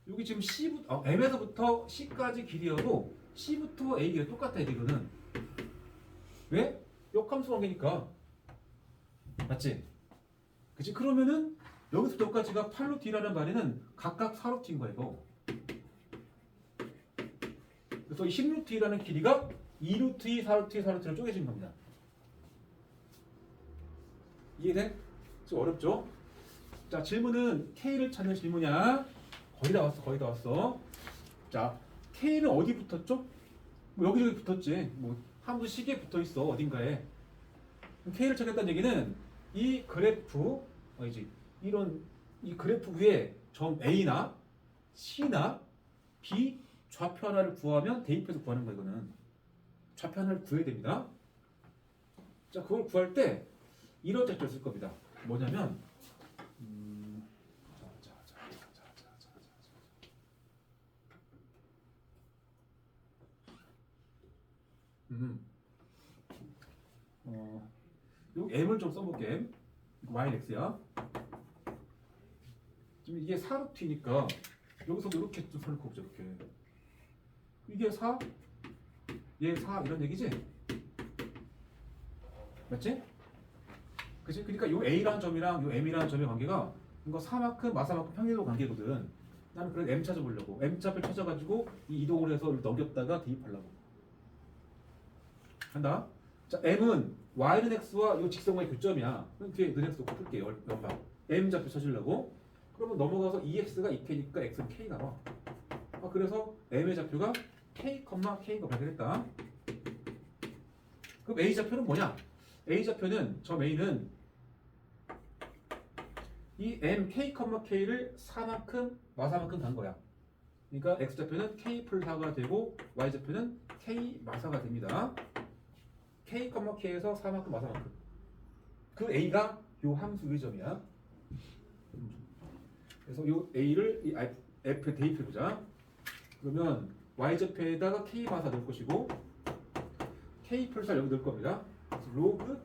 여기 지금 M에서부터 C까지 길이여도 C부터 A 길이가 똑같아야 되거든. 왜? 역함수 관계니까. 맞지? 그치? 그러면은 여기서 여기까지가 8루트라는 말에는 각각 4루트인 거야 이거. 그래서 이 10루트라는 길이가 2루트, 4루트, 4루트로 쪼개진 겁니다. 이해돼? 좀 어렵죠? 자, 질문은 K를 찾는 질문이야. 거의 다 왔어, 거의 다 왔어. 자, K는 어디 붙었죠? 뭐 여기저기 붙었지. 뭐 한두 시계에 붙어 있어 어딘가에. K를 찾겠다는 얘기는 이 그래프, 이런 이 그래프 위에 점 A나 C나 B 좌표 하나를 구하면 대입해서 구하는 거야 이거는. 좌표 하나를 구해야 됩니다. 자, 그걸 구할 때 이런 짝을 쓸 겁니다. 뭐냐면 여기 M을 좀 써볼게. YX야. 지금 이게 4루트니까 여기서 이렇게 좀 선을 꼽자 이렇게. 이게 4, 얘 4 이런 얘기지? 맞지? 그치? 그러니까 요 A라는 점이랑 요 M이라는 점의 관계가 이거 4만큼 마사만큼 평행이동 관계거든. 나는 그래서 M 찾아보려고. M 좌표를 찾아가지고 이 이동을 해서 넘겼다가 대입하려고. 한다. 자, M은 Y는 X와 이 직선과의 교점이야. 그럼 뒤에 는 X 놓고 풀게요. 연방. M 좌표 찾으려고. 그러면 넘어가서 2X가 2K니까 X는 K 나와. 그래서 M의 좌표가 K, K가 발견했다. 그럼 A 좌표는 뭐냐? A 좌표는 점 A는 이 M, K, K를 4만큼, 마사만큼 간 거야. 그러니까 X 좌표는 K 플 4가 되고 Y 좌표는 K 마사가 됩니다. K, K에서 4만큼 마사만큼. 그 A가 요 함수 의 점이야. 그래서 요 A를 이 F에 대입해보자. 그러면 Y 좌표에다가 K 마사 넣을 것이고 K 플 4 여기 넣을 겁니다. 그래서 로그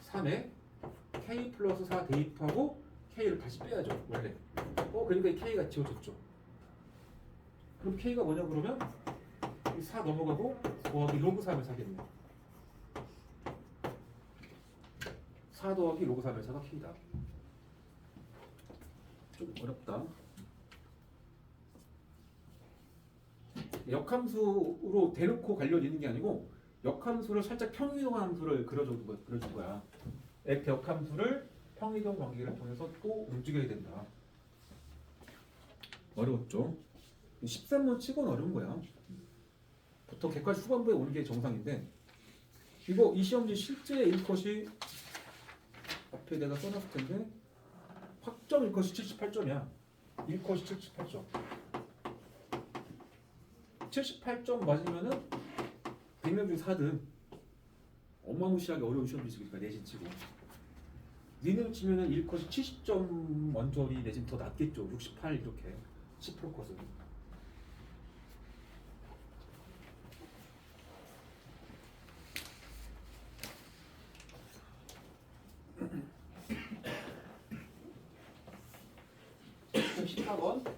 3에 K 플러스 4 대입하고 K를 다시 빼야죠. 원래. 그러니까 이 K가 지워졌죠. 그럼 K가 뭐냐 그러면 이 4 넘어가고 더하기 로그 3을 사겠네. 4 더하기 로그 4의 차가 K다. 좀 어렵다. 역함수로 대놓고 관련 있는 게 아니고 역함수를 살짝 평이동 함수를 그려준 거야. F 역함수를 평이동 관계를 통해서 또 움직여야 된다. 어려웠죠? 13번 치고는 어려운 거야. 보통 객관 후반부에 오는 게 정상인데 이거 이 시험지 실제 1컷이 앞에 내가 써놨을 텐데 확정 1컷이 78점이야. 1컷이 78점. 78점 맞으면은 100명 중 4등. 어마무시하게 어려운 시험지니까 내신 치고. 니는 치면은 1컷이 70점 원점이 내신 더 낮겠죠. 68 이렇게 10% 컷은. 그럼 14번.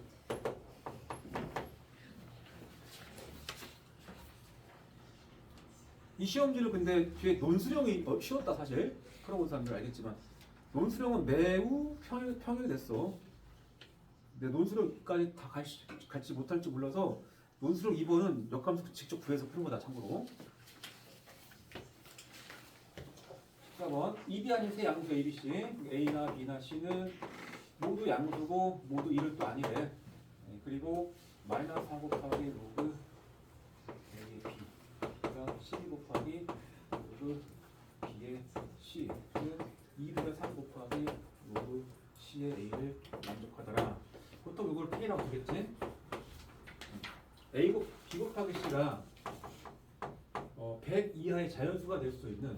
이 시험지를 근데 뒤에 논술형이 쉬웠다 사실. 그런 본 사람들 알겠지만 논술형은 매우 평일됐어. 근데 논술형까지 다 갈지 못할지 몰라서 논술형 2번은 역함수 직접 구해서 푸는 거다 참고로. 14번 이비 아닌 세 양수 A, B, C A나 B나 C는 모두 양수고 모두 1은 또 아니래. 네, 그리고 마이너스 4 곱하기 로그 A의 B가 12 곱하기 로그 B의 C는 2분의 3 곱하기 로그 C의 A를 만족하더라. 보통 이걸 P라고 부르겠지? B 곱하기 C가 100 이하의 자연수가 될 수 있는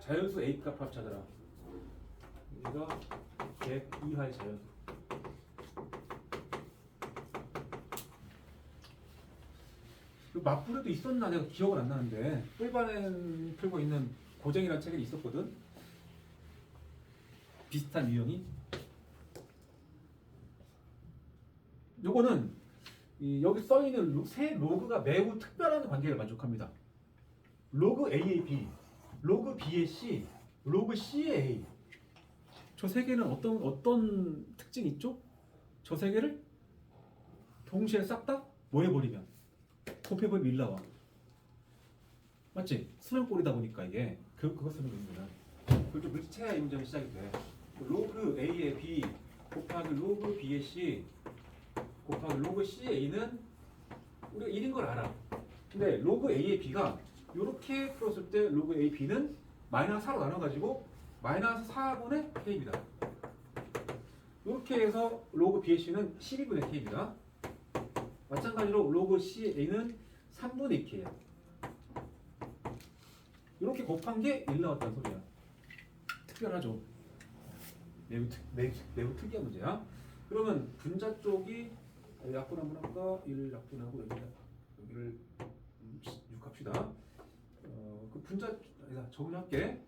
자연수 A 값 찾아라. 여기가 100 이하의 자연수. 맞불에도 있었나 내가 기억은 안 나는데 꿀반에 풀고 있는 고쟁이라는 책에 있었거든. 비슷한 유형이. 요거는 여기 써있는 세 로그가 매우 특별한 관계를 만족합니다. 로그 A의 B, 로그 B의 C, 로그 C의 A. 저 세 개는 어떤 특징이 있죠? 저 세 개를 동시에 싹 다 뭐 해버리면 곱해버리면 1 나와. 맞지? 수렴꼴이다 보니까 이게 그거 쓰는 겁니다. 그걸 좀 물리쳐야 이 문제는 시작이 돼. 로그 A의 B 곱하기 로그 B의 C 곱하기 로그 C의 A는 우리가 1인 걸 알아. 근데 로그 A의 B가 이렇게 풀었을 때 로그 A, B는 마이너스 4로 나눠가지고 마이너스 4분의 K입니다. 이렇게 해서 로그 B의 C는 12분의 K입니다. 마찬가지로 로그 C의 A는 3분의 2K야. 이렇게 곱한 게 1 나왔다는 소리야. 특별하죠. 매우 특이한 문제야. 그러면 분자 쪽이 약분 한번 할까? 1 약분하고 여기를 6 합시다. 그 분자 정리할게.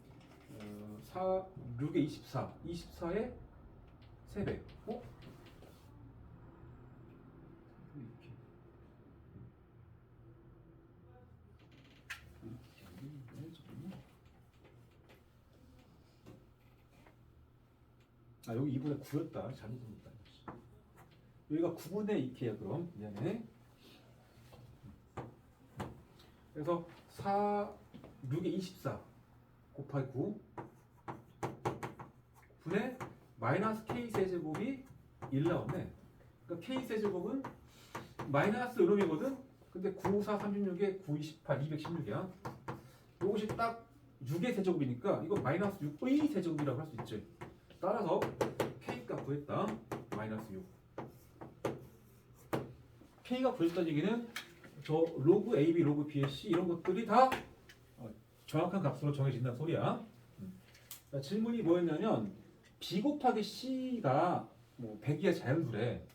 4, 6에 24, 24에 3배. 여기 2분의 9였다. 잘못 본다. 여기가 9분의 2K야 그럼. 미안해. 그래서 4, 6에 24 곱하기 9 분의 마이너스 K 세제곱이 1 나왔네. 그러니까 K 세제곱은 마이너스 요놈이거든. 근데 9, 4, 36에 9, 28, 216이야. 이것이 딱 6의 세제곱이니까 이거 마이너스 6의 세제곱이라고 할 수 있지. 따라서 K가 구했다. 마이너스 6. K가 구했다는 얘기는 저 로그 AB, 로그 B의 C 이런 것들이 다 정확한 값으로 정해진다는 소리야. 그러니까 질문이 뭐였냐면 B 곱하기 C가 뭐 100이야 자연수래.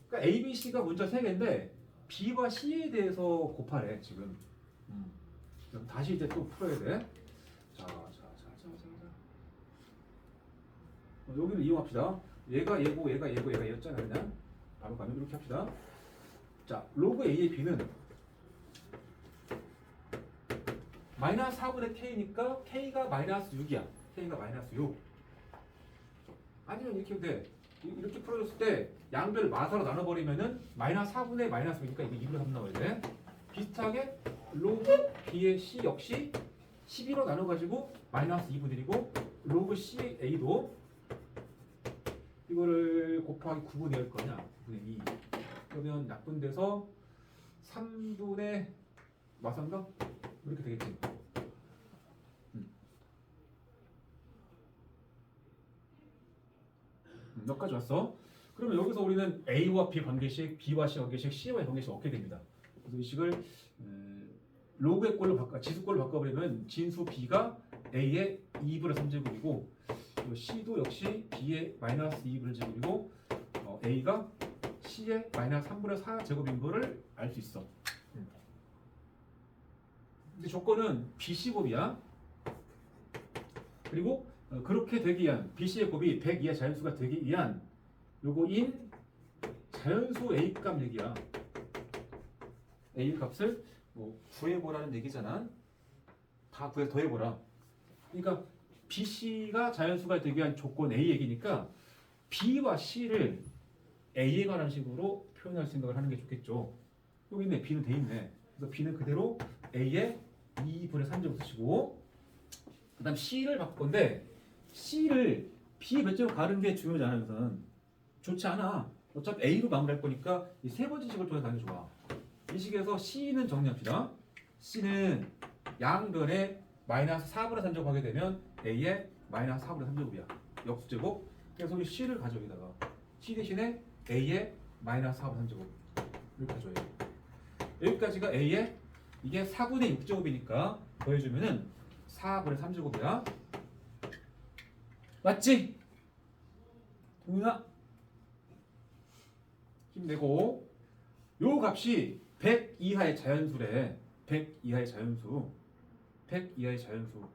그러니까 A, B, C가 문자 3개인데 B와 C에 대해서 곱하래 지금. 그럼 다시 이제 또 풀어야 돼. 자. 여기를 이용합시다. 얘가 얘고 얘가 얘고 얘가 얘였잖아요. 그냥 바로 가면 이렇게 합시다. 자, 로그 A의 B는 마이너스 4분의 k니까 k가 마이너스 6이야. k가 마이너스 6. 아니면 이렇게 돼. 이렇게 풀어줬을 때 양변을 마사로 나눠버리면은 마이너스 4분의 마이너스 6이니까 이거 2분의 3 나와야 돼. 비슷하게 로그 b의 c 역시 12로 나눠가지고 마이너스 2분의 1이고 로그 c의 a도 이거를 곱하기 9분의 1할 거냐? 9분의 2. 그러면 약분돼서 3분의 마산가? 이렇게 되겠지. 여기까지 왔어. 그러면 여기서 우리는 A와 B 관계식, B와 C 관계식, C와 관계식 얻게 됩니다. 그래서 이 식을 로그의 꼴로 지수꼴로 바꿔버리면 진수 B가 A의 2분의 3제곱이고 C도 역시 B의 마이너스 2분의 제곱이고 A가 C의 마이너스 3분의 4제곱인 거를 알 수 있어. 근데 조건은 BC 곱이야. 그리고 그렇게 되기 위한 BC의 곱이 100 이하 자연수가 되기 위한 요거인 자연수 A 값 얘기야. A 값을 뭐 구해보라는 얘기잖아. 다 구해서 더해보라. 그러니까 BC가 자연수가 되기 위한 조건 A 얘기니까 B와 C를 A에 관한 식으로 표현할 생각을 하는 게 좋겠죠. 여기 있네. B는 돼 있네. 그래서 B는 그대로 A의 2분의 3제곱 쓰시고 그 다음 C를 바꿀 건데 C를 B 몇 제곱 가는 게 중요하지 않아. 여기서는 좋지 않아. 어차피 A로 마무리할 거니까 이 세 번째 식을 통해서 가는 게 좋아. 이 식에서 C는 정리합시다. C는 양변에 마이너스 4분의 3제곱 하게 되면 A의 마이너스 4분의 3제곱이야. 역수제곱. 그래서 우리 C를 가져 여기다가 C 대신에 A의 마이너스 4분의 3제곱 이렇게 가져요. 여기까지가 A의 이게 4분의 6제곱이니까 더해주면은 4분의 3제곱이야. 맞지? 동윤아 힘내고 요 값이 100 이하의 자연수래. 100 이하의 자연수. 100 이하의 자연수.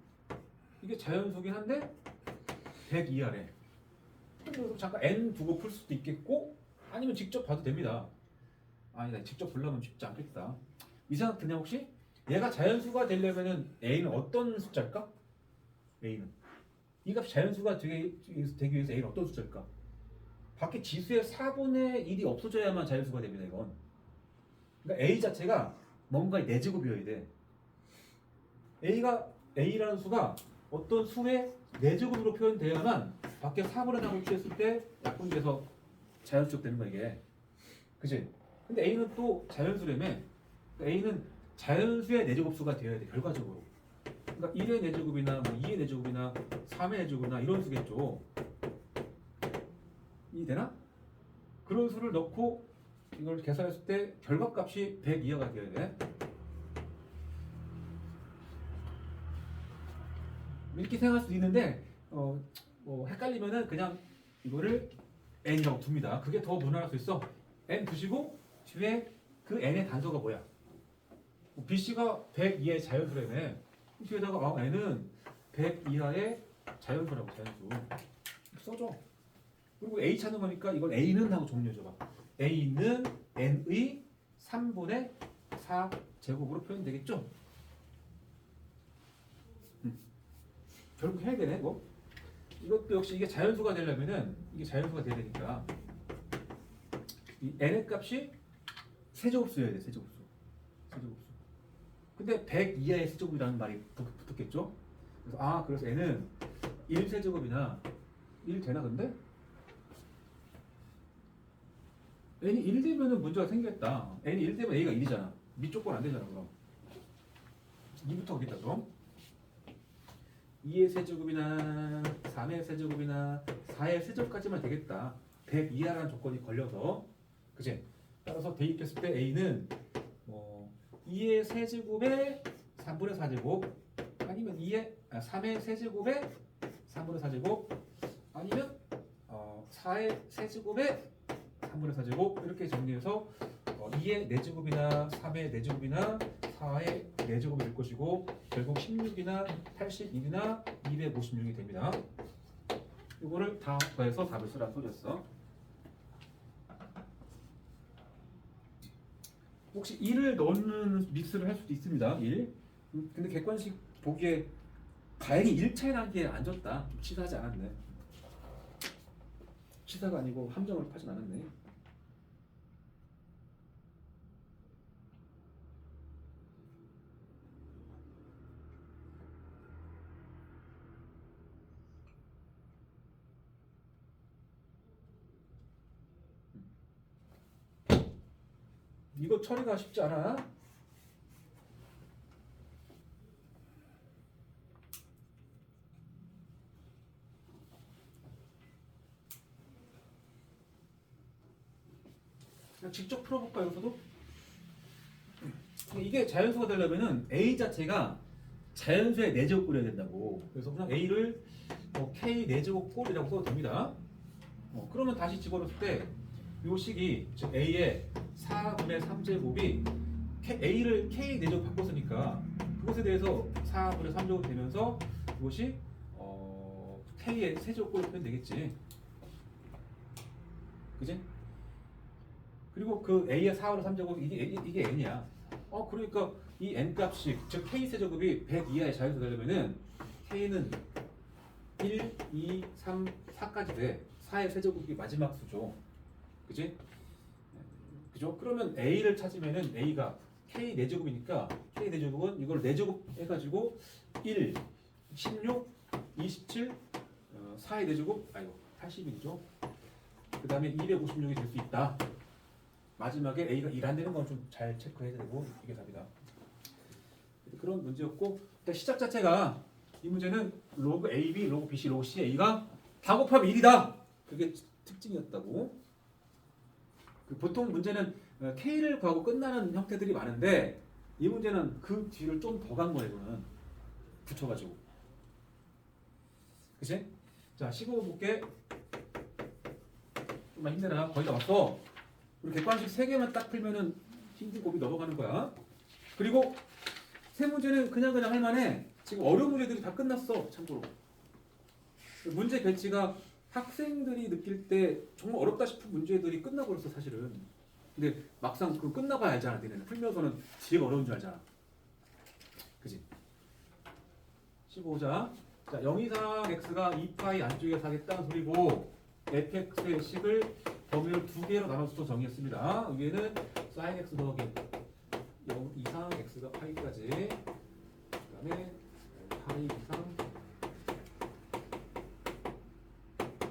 이게 자연수긴 한데 100 이하래. 그럼 잠깐 n 두고 풀 수도 있겠고 아니면 직접 봐도 됩니다. 아니다. 직접 보려면 쉽지 않겠다. 이 생각 드냐 혹시? 얘가 자연수가 되려면은 a는 어떤 숫자일까? a는 이 값이 자연수가 되기 위해서 a는 어떤 숫자일까? 밖에 지수의 4분의 1이 없어져야만 자연수가 됩니다. 이건. 그러니까 a 자체가 뭔가의 4제곱이어야 돼. a라는 수가 어떤 수의 4제곱으로 표현되어야만 밖에 4분의 1을 취했을 때 약분돼서 자연수가 되는 거야 이게. 그치? 근데 a는 또 자연수라며. 그러니까 a는 자연수의 4제곱수가 되어야 돼 결과적으로. 그러니까 1의 4제곱이나 뭐 2의 4제곱이나 3의 4제곱이나 이런 수겠죠. 이해되나? 그런 수를 넣고 이걸 계산했을 때 결과값이 100 이하가 되어야 돼. 이렇게 생각할 수도 있는데 뭐 헷갈리면은 그냥 이거를 n이라고 둡니다. 그게 더 무난할 수 있어. n 두시고 뒤에 그 n의 단서가 뭐야? BC가 100 이하의 자연수라며. 뒤에다가 n은 100 이하의 자연수라고. 자연수 써줘. 그리고 a 찾는 거니까 이걸 a는 하고 정리해줘봐. a는 n의 3분의 4 제곱으로 표현되겠죠? 결국 해야 되네 뭐. 이것도 역시 이게 자연수가 되려면은 이게 자연수가 돼야 되니까 이 n의 값이 세제곱수여야 돼. 세제곱수. 근데 100 이하의 세제곱이라는 말이 붙었겠죠? 그래서 n은 1세제곱이나 1 되나 근데? n이 1 되면은 문제가 생겼다. n이 1 되면 a가 1이잖아. 밑조건 안 되잖아 그럼. 2부터 가겠다 그럼. 2의 세제곱이나 3의 세제곱이나 4의 세제곱까지만 되겠다. 100 이하라는 조건이 걸려서. 그치? 따라서 대입했을 때 a는 2의 세제곱에 3분의 4제곱 아니면 3의 세제곱에 3분의 4제곱 아니면 4의 세제곱에 3분의 4제곱 이렇게 정리해서 2의 4제곱이나 3의 4제곱이나 4의 4제곱이 될 것이고 결국 16이나 81이나 256이 됩니다. 이거를 다 더해서 답을 쓰라는 소리였어. 혹시 1을 넣는 미스를 할 수도 있습니다. 1 근데 객관식 보기에 다행히 1차에 나기에 안 졌다. 치사하지 않았네. 치사가 아니고 함정을 파진 않았네. 이거 처리가 쉽지 않아. 그냥 직접 풀어볼까 여기서도? 이게 자연수가 되려면은 A 자체가 자연수의 4제곱 꼴이어야 된다고. 그래서 그냥 A를 K 4제곱 꼴이라고 써도 됩니다. 그러면 다시 집어넣을 때 요 식이 즉 A의 4분의 3제곱이 A를 K 4제곱 바꿨으니까 그것에 대해서 4분의 3제곱 되면서 이것이 K의 세제곱 꼴로 표현 되겠지. 그지? 그리고 그 A의 4분의 3제곱 이게 N이야. 그러니까 이 N 값이 즉 K 세제곱이 100 이하의 자연수 되려면은 K는 1, 2, 3, 4까지 돼. 4의 세제곱이 마지막 수죠. 그지? 그죠? 그러면 A를 찾으면은 A가 K 4제곱이니까 K 4제곱은 이걸 4제곱 해가지고 1, 16, 27, 4의 4제곱, 아이고 80이죠. 그 다음에 256이 될 수 있다. 마지막에 A가 1 안 되는 건 좀 잘 체크해야 되고 이게 답이다. 그런 문제였고 일단 시작 자체가 이 문제는 로그 AB, 로그 BC, 로그 C, A가 다 곱하면 1이다. 그게 특징이었다고. 보통 문제는 K를 구하고 끝나는 형태들이 많은데 이 문제는 그 뒤를 좀 더 간 거예요. 이거는 붙여가지고. 그치? 자, 15 볼게. 좀만 힘내라. 거의 다 왔어. 우리 객관식 3개만 딱 풀면은 힘든 곱이 넘어가는 거야. 그리고 세 문제는 그냥 할만해. 지금 어려운 문제들이 다 끝났어. 참고로. 문제 배치가 학생들이 느낄 때 정말 어렵다 싶은 문제들이 끝나버렸어 사실은. 근데 막상 그 끝나봐야 알잖아. 너네는 풀면서는 뒤가 어려운 줄 알잖아. 그지? 15자. 자, 0 이상 x가 2파이 안쪽에서 하겠다는 소리고 fx의 식을 범위를 2개로 나눠서 정의했습니다. 위에는 sin x 더하기 0 이상 x가 파이까지, 그 다음에 파이 이상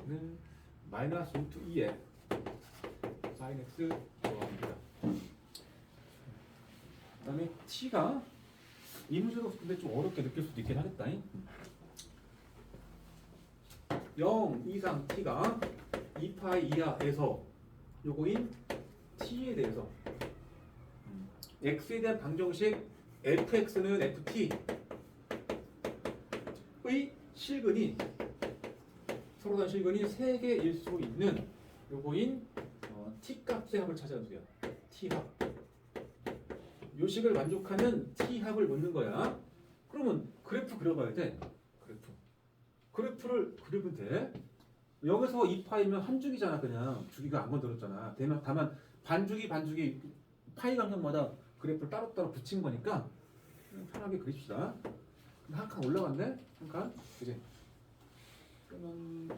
는 마이너스 루트 2에 sin x 더합니다. 그 다음에 t가 이 문제도 근데 좀 어렵게 느낄 수도 있긴 하겠다. 0 이상 t가 2파이 이하에서 요거인 t에 대해서 x에 대한 방정식 fx는 ft의 실근이 서로 다른 실근이 3개일 수 있는 요거인 t 값의 합을 찾아주세요. t 합. 요 식을 만족하는 t 합을 묻는 거야. 그러면 그래프 그려봐야 돼. 그래프를 그리면 돼. 여기서 2파이면 한 줄기잖아. 그냥 주기가 안 건드렸잖아. 다만 반주기 파이 간격마다 그래프를 따로따로 붙인 거니까 편하게 그립시다. 한 칸 올라갔네? 한 칸? 그지? 그러면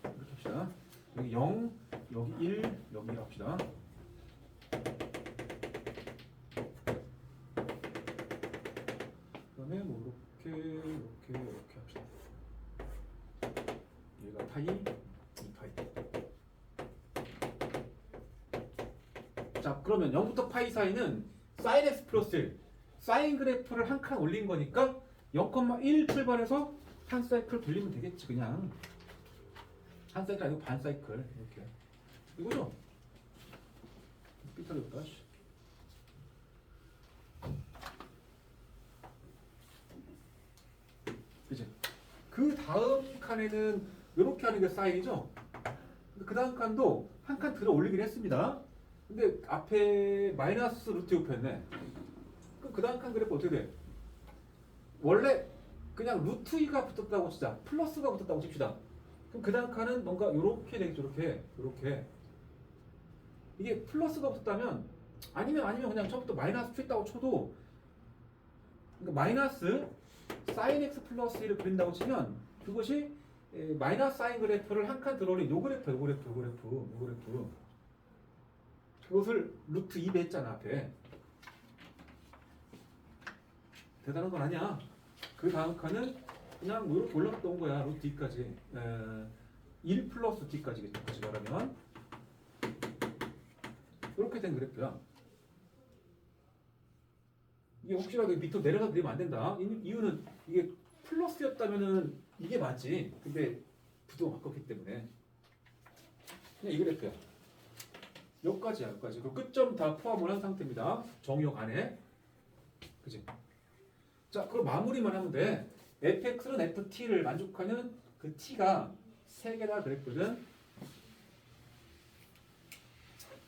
이렇게 합시다. 여기 0, 여기 1, 여기 1 합시다. 그 다음에 뭐 이렇게 합시다. 얘가 파이, 2파이. 자, 그러면 0부터 파이 사이는 sin x 플러스 1, 사인 그래프를 한 칸 올린 거니까 0,1 출발해서 한 사이클 돌리면 되겠지. 그냥 한 사이클 아니고 반 사이클 이렇게 이거죠. 삐뚤어졌다. 그치? 그 다음 칸에는 이렇게 하는 게 사인이죠. 그 다음 칸도 한 칸 들어 올리긴 했습니다. 근데 앞에 마이너스 루트 옆했네. 그럼 그 다음 칸 그래프 어떻게 돼? 원래 그냥 루트 2가 붙었다고 치자. 플러스가 붙었다고 칩시다. 그럼 그 다음 칸은 뭔가 요렇게 되겠죠. 요렇게. 이게 플러스가 붙었다면 아니면 그냥 처음부터 마이너스 2 있다고 쳐도 그러니까 마이너스 사인 x 플러스 1을 그린다고 치면 그것이 마이너스 사인 그래프를 한 칸 들어올린 요 그래프, 요 그래프, 요 그래프, 요 그래프. 그것을 루트 2배 했잖아 앞에. 대단한 건 아니야. 그 다음 칸은 그냥 뭐 이렇게 올라갔다 온 거야. 루트 2까지. 1 플러스 d까지겠죠. 다시 말하면. 이렇게 된 그래프야. 이게 혹시라도 밑으로 내려가 내리면 안 된다. 이유는 이게 플러스였다면은 이게 맞지. 근데 부도가 바꿨기 때문에. 그냥 이 그래프야. 여기까지야, 여기까지. 그 끝점 다 포함을 한 상태입니다. 정역 안에. 그지? 자, 그럼 마무리만 하면 돼. fx는 ft를 만족하는 그 t가 3개나 그랬거든.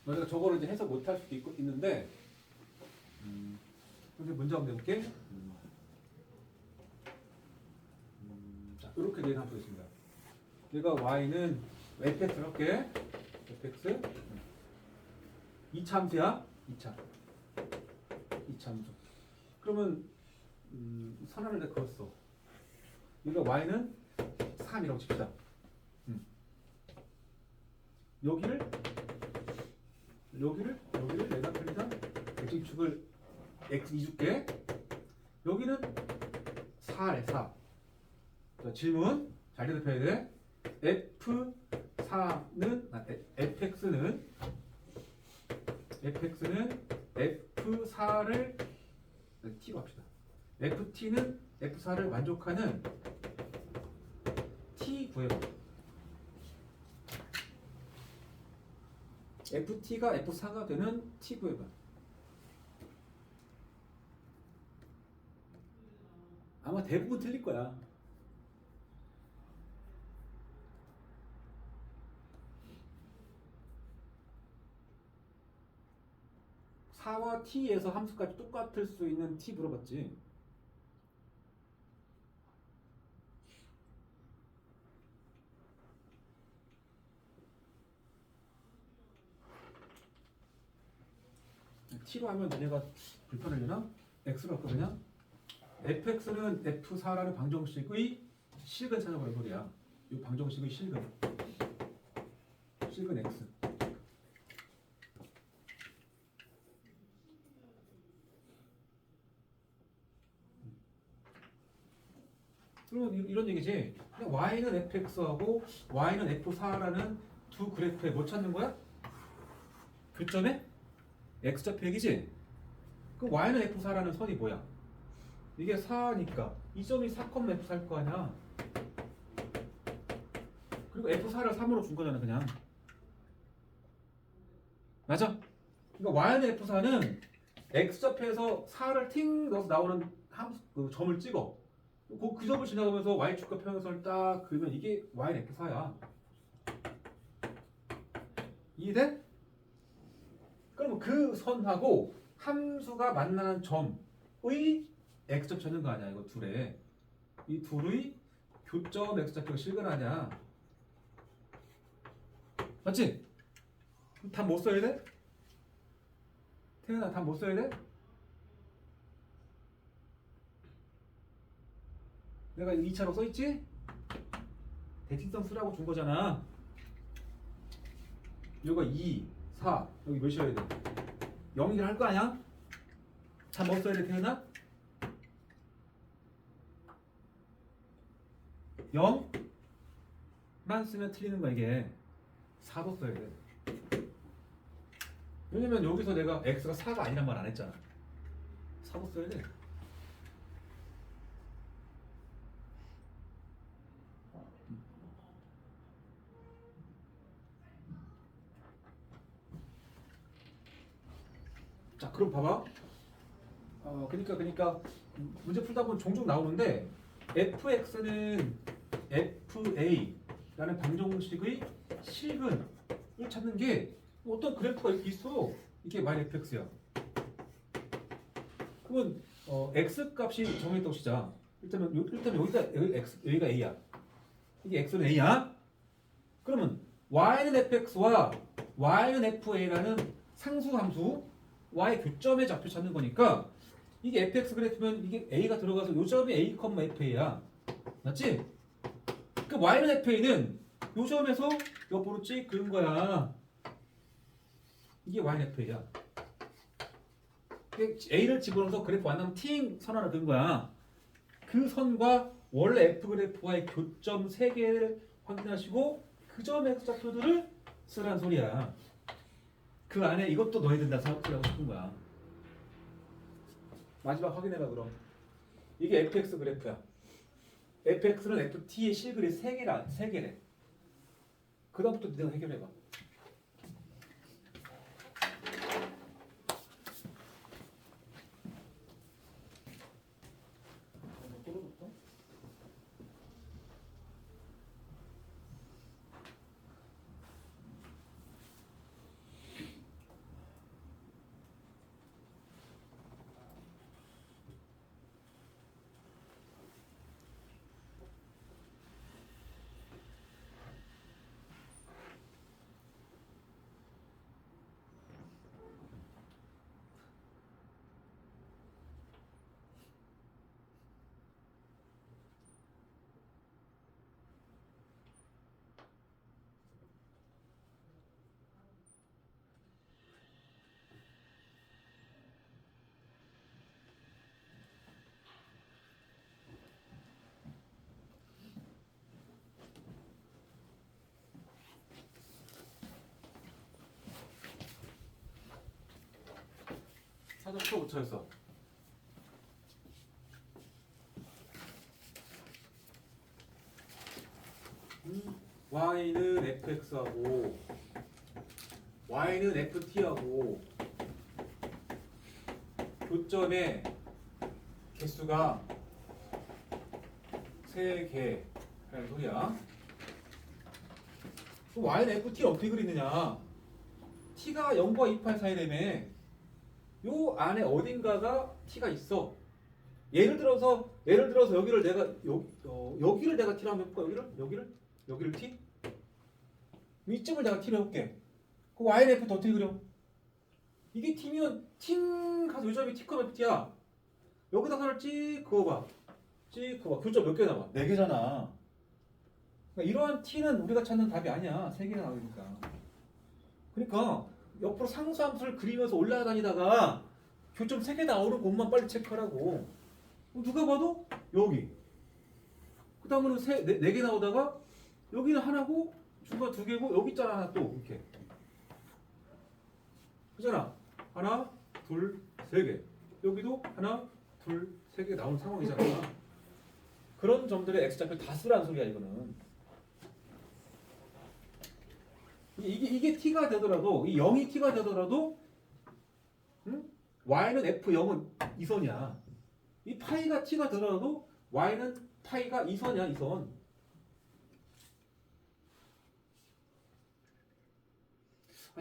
너희가 저거를 이제 해석 못할 수도 있는데, 근데 문제 한번 내볼게. 자, 이렇게 내가 한번 보겠습니다. 얘가 y는 fx 할게. fx. 이 참수야. 2참수. 그러면 선 하나 내가 그었어. 얘가 y는 3이라고 칩시다. 여기를 내가 그리자 x축을 x 2줄게. 여기는 4래 4. 자, 질문 잘 대답해야 돼. fx는 f4를 t로 합시다. ft는 f4를 만족하는 t 구해봐. ft가 f4가 되는 t 구해봐. 아마 대부분 틀릴 거야. 와 t에서 함수까지 똑같을 수 있는 t 물어봤지. t로 하면 얘네가 불편하려나? x로 바꾸냐? fx는 f4라는 방정식의 실근 찾아보는 소리야. 이 방정식의 실근 x. 그러면 이런 얘기지. 그냥 y는 fx하고 y는 f4라는 두 그래프에 뭐 찾는 거야? 교점에 x좌표 얘기지? 그 y는 f4라는 선이 뭐야? 이게 4니까 이 점이 4, f4일 거 아니야. 그리고 f4를 3으로 준 거잖아 그냥. 맞아? 그러니까 y는 f4는 x좌표에서 4를 팅 넣어서 나오는 그 점을 찍어. 그 점을 지나가면서 y축과 평행선을 딱 그리면 이게 y는 f4야. 이해돼? 그럼 그 선하고 함수가 만나는 점의 x좌표 찾는 거 아니야. 이거 둘에. 이 둘의 교점 x좌표가 실근하냐. 맞지? 답 못 써야 돼? 태연아 답 못 써야 돼? 내가 2차로 써있지? 대칭성 쓰라고 준 거잖아. 이거 2, 4 여기 몇 써야 돼? 0을 할 거 아니야? 답 못 써야 돼 태연아? 0만 쓰면 틀리는 거야 이게. 4도 써야 돼. 왜냐면 여기서 내가 x가 4가 아니란 말 안 했잖아. 4도 써야 돼. 자, 그럼 봐봐. 그러니까 문제 풀다 보면 종종 나오는데 fx는 fa라는 방정식의 실근을 찾는 게 어떤 그래프가 이렇게 있어. 이게 -fx야. 그러면 x 값이 정했다고 시작. 일단 여기가 a야. 이게 x는 a야. 그러면 y는 fx와 y는 fa라는 상수함수 y 교점의 좌표 찾는 거니까 이게 fx 그래프면 이게 a가 들어가서 요 점이 a, fa야. 맞지? 그 y는 fa는 요 점에서 옆으로 찍 그은 거야. 이게 y는 fa야. a를 집어넣어서 그래프 만나면 t 선 하나 그은 거야. 그 선과 원래 f 그래프와의 교점 3개를 확인하시고 그 점의 좌표들을 쓰라는 소리야. 그 안에 이것도 넣어야 된다 생각하고 싶은 거야. 마지막 확인해봐 그럼. 이게 fx 그래프야. fx는 ft의 실그리 3개래. 그 다음부터 내가 해결해봐. 사전 표 붙여있어. y는 fx하고 y는 ft하고 교점의 개수가 3개라는 소리야. 그럼 y는 ft를 어떻게 그리느냐? t가 0과 28 사이라며. 요 안에 어딘가가 t가 있어. 예를 들어서 여기를 내가 여기를 내가 t로 한번 해볼까? 여기를 t? 이점을 내가 t로 해볼게. 그 y는 f 어떻게 그려? 이게 t면 t 가서 요 점이 t, ft야. 여기다 하나를 찍 그어봐. 교점 몇 개 남아? 4개잖아. 그러니까 이러한 t는 우리가 찾는 답이 아니야. 3개가 나오니까. 그러니까 옆으로 상수함수를 그리면서 올라다니다가 교점 3개 나오는 곳만 빨리 체크하라고. 누가 봐도 여기. 그 다음에는 4개 나오다가 여기는 하나고 중간 2개고 여기 있잖아 하나 또 이렇게. 그잖아. 하나, 둘, 3개. 여기도 하나, 둘, 3개 나오는 상황이잖아. 그런 점들의 x좌표를 다 쓰라는 소리야 이거는. 이게 t가 되더라도 이 0이 t가 되더라도 y는 f0은 2선이야. 이 파이가 t가 되더라도 y는 파이가 2선이야 2선.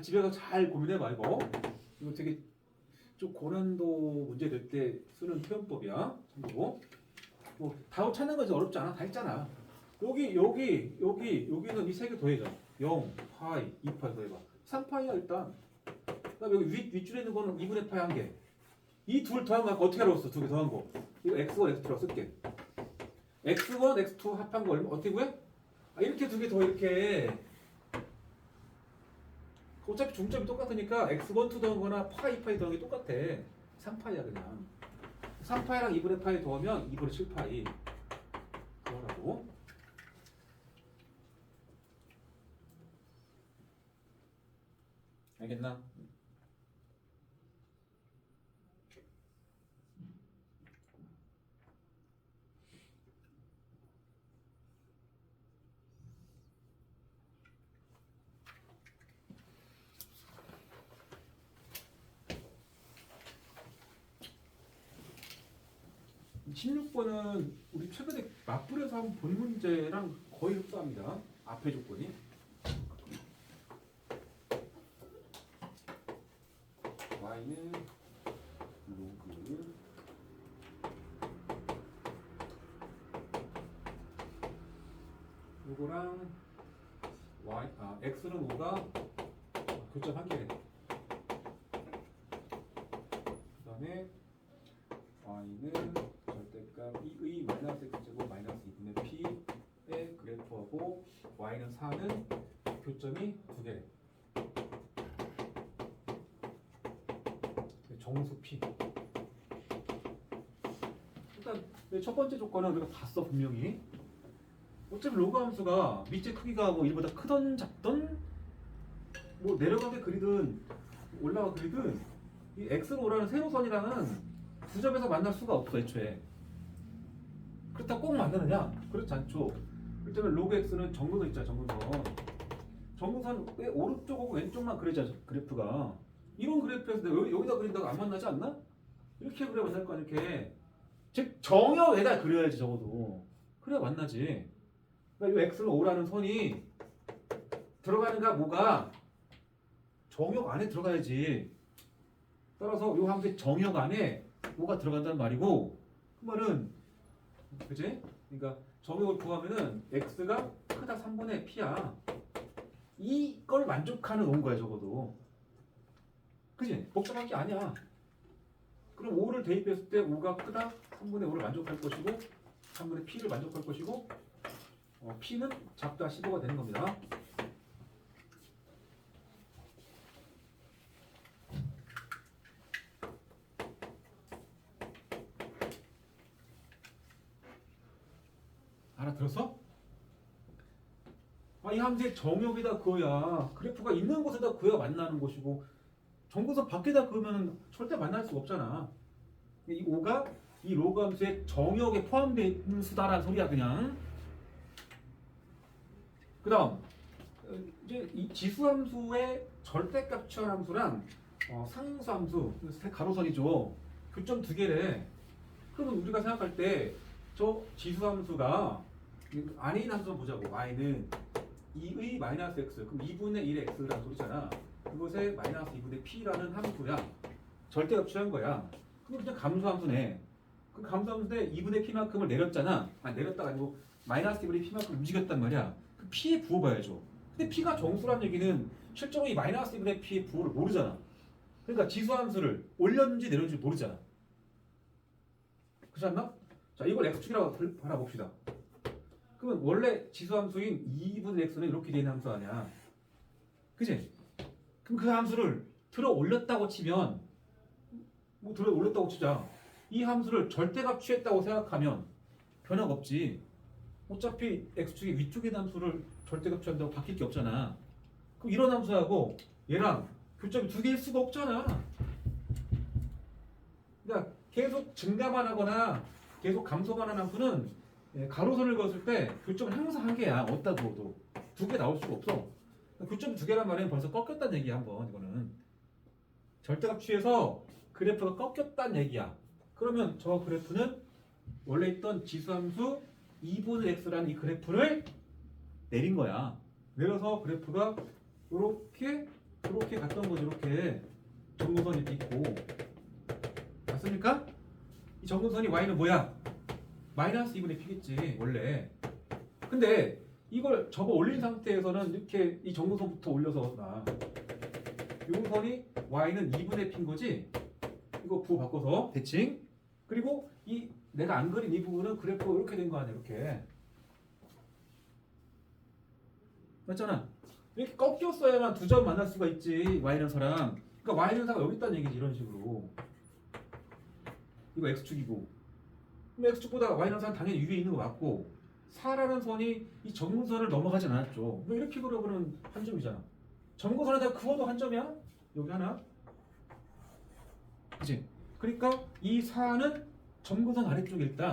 집에 가서 잘 고민해봐 이거. 이거 되게 좀 고난도 문제 될 때 쓰는 표현법이야. 참고로. 뭐 답을 찾는 건 어렵지 않아. 다 했잖아. 여기는 이 3개 더해줘. 0, 파이, 2파이 더해봐. 3파이야 일단. 그다음 여기 윗줄에 있는 거는 2분의 파이 1개. 이 둘 더한 거 어떻게 알았어? 2개 더한 거. 이거 x1, x2라고 쓸게. x1, x2 합한 거 얼마? 어떻게 구해? 이렇게 2개 더 이렇게. 어차피 중점이 똑같으니까 x1, 2 더한 거나 파이, 파이 더한 게 똑같아. 3파이야 그냥. 3파이랑 2분의 파이 더하면 2분의 7파이. 그거라고. 알겠나? 16번은 우리 최근에 맞불에서 한 본 문제랑 거의 흡사합니다. 앞에 조건이. y는 로그 요거랑 x는 5가 교점 1개네. 그 다음에 y는 절대값 2의 마이너스 x제곱 마이너스 2분의 p의 그래프하고 y는 4는 교점이 두 개. 정수 p. 일단 첫 번째 조건은 우리가 봤어 분명히. 어차피 로그 함수가 밑에 크기가 뭐 1보다 크던 작던 뭐 내려가게 그리든 올라가 그리든 이 x로 오라는 세로선이랑은 두 점에서 만날 수가 없어 애초에. 그렇다고 꼭 만나느냐? 그렇지 않죠. 그렇기 때문에 로그 x는 정근선 있잖아 정근선. 정근선 왜 오른쪽하고 왼쪽만 그려져 그래프가. 이런 그래프에서 내가 여기다 그린다고 안 만나지 않나? 이렇게 그려야 만날 거 아니야 이렇게. 즉 정역에다 그려야지 적어도. 그래야 만나지. 그러니까 이 x로 오라는 선이 들어가는가 뭐가 정역 안에 들어가야지. 따라서 이 함수의 정역 안에 뭐가 들어간다는 말이고 그 말은 그지? 그러니까 정역을 구하면은 x가 크다 3분의 p야. 이걸 만족하는 온 거야 적어도. 그지? 복잡한 게 아니야. 그럼 5를 대입했을 때 5가 크다 3분의 5를 만족할 것이고 3분의 p를 만족할 것이고 p는 작다 15가 되는 겁니다. 알아들었어? 이 함수의 정역에다 그어야 그래프가 있는 곳에다 그어야 만나는 것이고 정근선 밖에다 그으면 절대 만날 수가 없잖아. 이 5가 이 로그 함수의 정역에 포함된 수다라는 소리야 그냥. 그 다음 이제 이 지수함수의 절대값 취한 함수랑 상수함수 가로선이죠. 교점 두 개래. 그러면 우리가 생각할 때 저 지수함수가 안에 있는 함수 보자고. y는 2의 마이너스 x 그럼 2분의 1의 x라는 소리잖아. 그것에 마이너스 2분의 p라는 함수야. 절대값 취한 거야. 그럼 그냥 감소함수네. 그 감소함수인데 2분의 p만큼을 내렸잖아. 내렸다가 아니고 마이너스 2분의 p만큼 움직였단 말이야. 그 p에 부어봐야죠. 근데 p가 정수란 얘기는 실제로 이 마이너스 2분의 p의 부호를 모르잖아. 그러니까 지수함수를 올렸는지 내렸는지 모르잖아. 그렇지 않나? 자, 이걸 x축이라고 바라봅시다. 그러면 원래 지수함수인 2분의 x는 이렇게 되는 함수 아니야. 그치? 그럼 그 함수를 들어 올렸다고 치면 뭐 들어 올렸다고 치자. 이 함수를 절대값 취했다고 생각하면 변화가 없지. 어차피 x축의 위쪽의 함수를 절대값 취한다고 바뀔 게 없잖아. 그럼 이런 함수하고 얘랑 교점이 두 개일 수가 없잖아. 그러니까 계속 증가만 하거나 계속 감소만 하는 함수는 가로선을 그었을 때 교점은 항상 한 개야. 어디다 두어도 두 개 나올 수가 없어. 교점 두 개란 말은 벌써 꺾였다는 얘기야. 한번 이거는 절대값 취해서 그래프가 꺾였다는 얘기야. 그러면 저 그래프는 원래 있던 지수함수 2분의 x라는 이 그래프를 내린 거야. 내려서 그래프가 이렇게 갔던 거지. 이렇게 정근선이 있고 맞습니까? 이 정근선이 y는 뭐야? 마이너스 2분의 p겠지 원래. 근데 이걸 접어 올린 상태에서는 이렇게 이 정근선부터 올려서 나 요 선이 y는 2분의 p인 거지. 이거 부호 바꿔서 대칭. 그리고 이 내가 안 그린 이 부분은 그래프가 이렇게 된 거 아니야. 이렇게 맞잖아. 이렇게 꺾였어야만 두 점 만날 수가 있지. y는서랑. 그러니까 y는서가 여기 있다는 얘기지. 이런 식으로. 이거 x축이고 그럼 x축보다 y는서는 당연히 위에 있는 거 맞고 4라는 선이 이 정근선을 넘어가진 않았죠. 뭐 이렇게 그려보면 한 점이잖아. 정근선에다 그어도 한 점이야? 여기 하나. 그치? 그러니까 이 4는 정근선 아래쪽에 일단.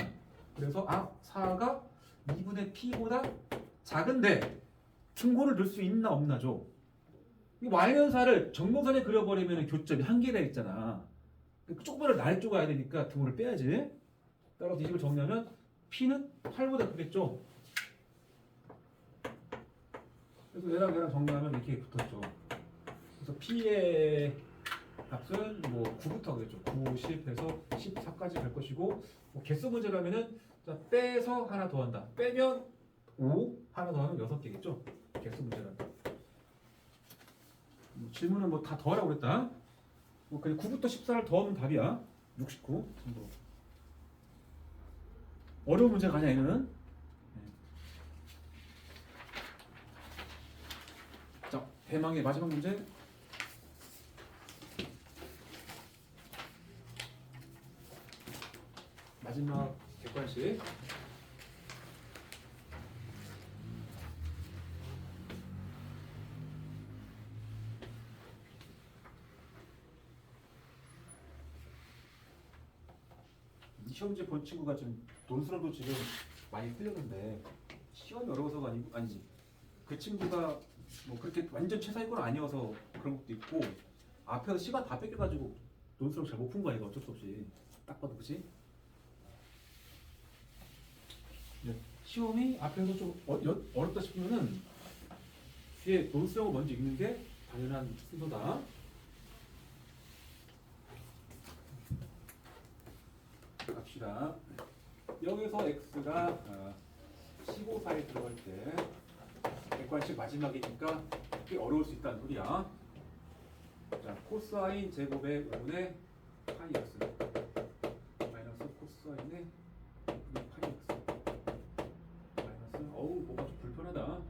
그래서 4가 2분의 p보다 작은데 등고를 넣을 수 있나 없나죠. 이 y는 4를 정근선에 그려버리면 교점이 한 개가 있잖아. 조금만 아래쪽 가야 되니까 등호를 빼야지. 따라서 이 식을 정리하면 p는 8보다 크겠죠. 그래서 얘랑 정리하면 이렇게 붙었죠. 그래서 p의 값은 뭐 9부터 그랬죠. 9, 10 해서 14까지 갈 것이고 뭐 개수 문제라면은 자, 빼서 하나 더한다. 빼면 5, 하나 더하면 6개겠죠. 개수 문제라면. 뭐 질문은 뭐 다 더하라고 그랬다. 뭐 그냥 9부터 14를 더하면 답이야. 69 정도. 어려운 문제가 아니야 얘는. 자, 대망의 마지막 문제. 마지막 객관식. 이 시험지 본 친구가 좀 논술도 지금 많이 틀렸는데 시험이 어려워서가 아니지. 그 친구가 뭐 그렇게 완전 최상위권 아니어서 그런 것도 있고 앞에서 시간 다 뺏겨가지고 논술을 잘 못 푼 거야 이거 어쩔 수 없이. 딱 봐도 그치? 네. 시험이 앞에서 좀 어렵다 싶으면은 뒤에 논술형을 먼저 읽는 게 당연한 순서다. 갑시다. 여기서 x가 15사에 들어갈 때 객관식 마지막이니까 꽤 어려울 수 있다는 소리야. 자, 코사인 제곱의 5분의 파이 x 마이너스 코사인의 5분의 파이 x 마이너스 어우 뭐가 좀 불편하다.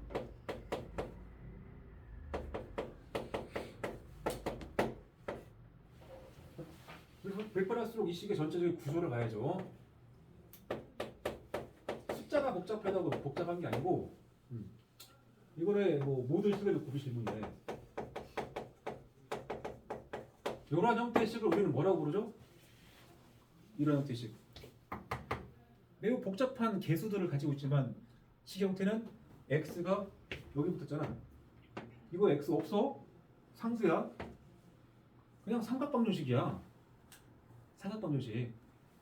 몇 번 할수록 이 식의 전체적인 구조를 봐야죠. 숫자가 복잡하다고 복잡한 게 아니고 이거를 뭐 모듈 식에도 굽이 질문이네. 이런 형태의 식을 우리는 뭐라고 부르죠? 이런 형태의 식. 매우 복잡한 계수들을 가지고 있지만 식 형태는 x가 여기 붙었잖아. 이거 x 없어? 상수야. 그냥 삼각방정식이야. 삼각방정식.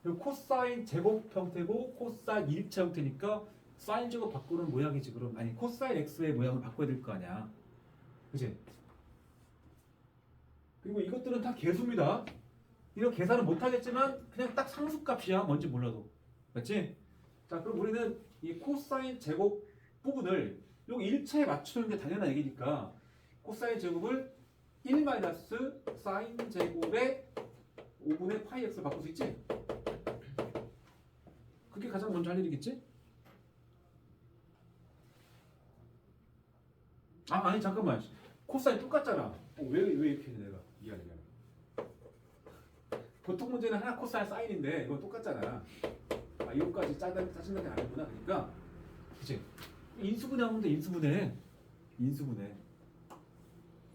그리고 코사인 제곱 형태고 코사인 일입체 형태니까 사인 제곱 바꾸는 모양이지. 그럼 아니 코사인 x의 모양을 바꿔야 될 거 아니야. 그치? 그리고 이것들은 다 계수입니다. 이런 계산은 못하겠지만 그냥 딱 상수값이야. 뭔지 몰라도. 맞지? 자, 그럼 우리는 이 코사인 제곱 부분을 여기 일체에 맞추는 게 당연한 얘기니까 코사인 제곱을 1 마이너스 사인 제곱의 5분의 파이 x를 바꿀 수 있지? 그게 가장 먼저 할 일이겠지? 아니 잠깐만. 코사인 똑같잖아. 왜 이렇게 했냐 내가. 미안해. 보통 문제는 하나 코사인 사인인데 이건 똑같잖아. 이거까지 짜증나게 안 했구나. 그러니까 그치? 인수분해 하면 돼. 인수분해.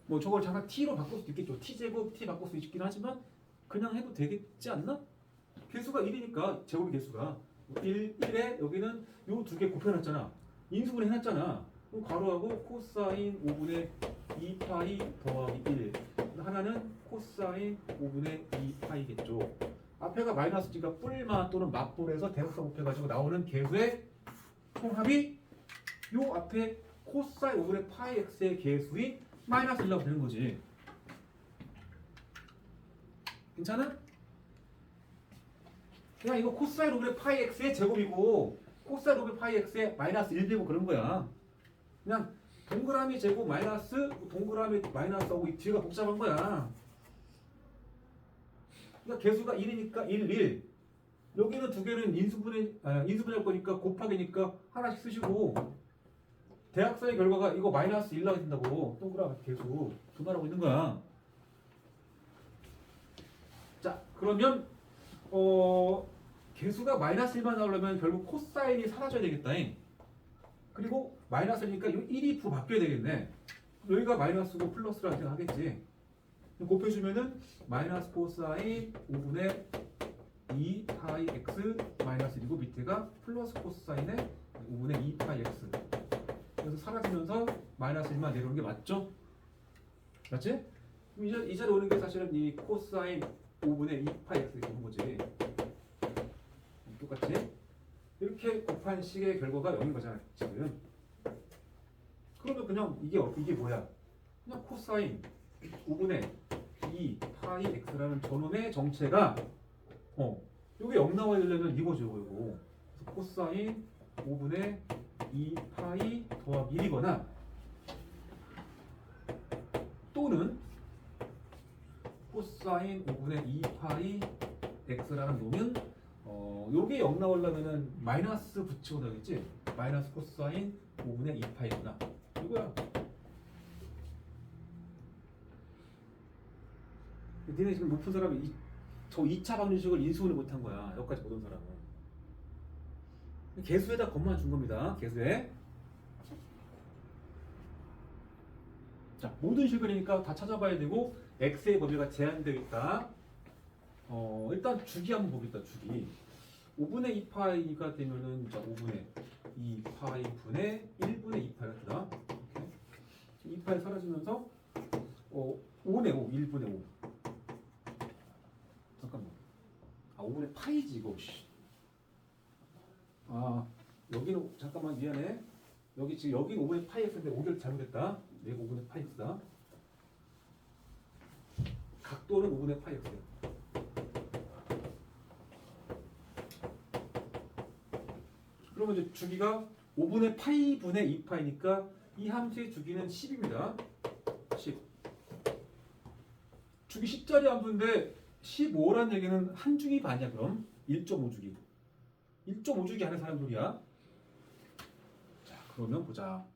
뭐 저걸 잠깐 t로 바꿀 수도 있겠죠. t제곱 t 바꿀 수 있긴 하지만 그냥 해도 되겠지 않나? 개수가 1이니까 제곱의 개수가 1에 여기는 요 두 개 곱해놨잖아. 인수분해 해놨잖아. 그럼 가로하고 코사인 5분의 2파이 더하기 1. 하나는 코사인 5분의 2파이겠죠. 앞에가 마이너스니까 뿔마 또는 맞뿔에서 대역선 곱해가지고 나오는 개수의 통합이 요 앞에 코사인 5분의 파이 x의 개수인 마이너스 1라고 되는 거지. 괜찮아? 그냥 이거 코사인 5분의 파이 x의 제곱이고 코사인 5분의 파이 x의 마이너스 1 되고 그런 거야. 그냥 동그라미 제곱 마이너스 동그라미 마이너스하고 이 뒤가 복잡한 거야. 그러니까 개수가 1이니까 1. 여기는 두 개는 인수분해할 거니까 곱하기니까 하나씩 쓰시고 대학선의 결과가 이거 마이너스 1 나와야 된다고. 동그라미 개수 그 말하고 있는 거야. 자, 그러면 개수가 마이너스 1만 나오려면 결국 코사인이 사라져야 되겠다. 그리고 마이너스니까 이 1이 부호 바뀌어야 되겠네. 여기가 마이너스고 플러스라 생각하겠지. 곱해주면은 마이너스 코사인 5분의 2 파이 x 마이너스 1이고 밑에가 플러스 코사인의 5분의 2 파이 x. 그래서 사라지면서 마이너스 1만 내려오는 게 맞죠? 맞지? 그럼 이 자리에 오는 게 사실은 이 코사인 5분의 2 파이 x 이렇게 오는 거지. 똑같이 이렇게 곱한 식의 결과가 0인 거잖아 지금. 그러면 그냥 이게 뭐야? 그냥 코사인 5분의 2 파이 x라는 저놈의 정체가 여기 0 나와야 되려면 이거죠 이거. 그래서 코사인 5분의 2 파이 더하기 1이거나 또는 코사인 5분의 2 파이 x라는 놈은 요게 0 나오려면은 마이너스 붙이고 나겠지? 마이너스 코사인 5분의 2파이구나. 이거야. 니네 지금 높은 사람이 저 2차 방정식을 인수분해 못한 거야. 여기까지 못 온 사람은. 개수에다 겉만 준 겁니다. 개수에. 자, 모든 식이니까 다 찾아봐야 되고 x의 범위가 제한되어 있다. 일단 주기 한번 보겠다. 주기. 5분의 2파이가 되면은 자 5분의 2파이 분의 1분의 2파이가 되나? 2파이 사라지면서 5네 5. 1분의 5. 잠깐만. 5분의 파이지 이거. 여기는 잠깐만 미안해. 여기 지금 여기 5분의 파이 x인데 5개를 잘못했다. 얘가 5분의 파이 x다. 각도는 5분의 파이 x야. 그러면 이제 주기가 5분의 파이 분의 2파이니까 이 함수의 주기는 10입니다. 10. 주기 10짜리 함수인데 15란 얘기는 한 주기 반이야. 그럼 1.5주기. 1.5주기 하는 사람들이야. 자, 그러면 보자.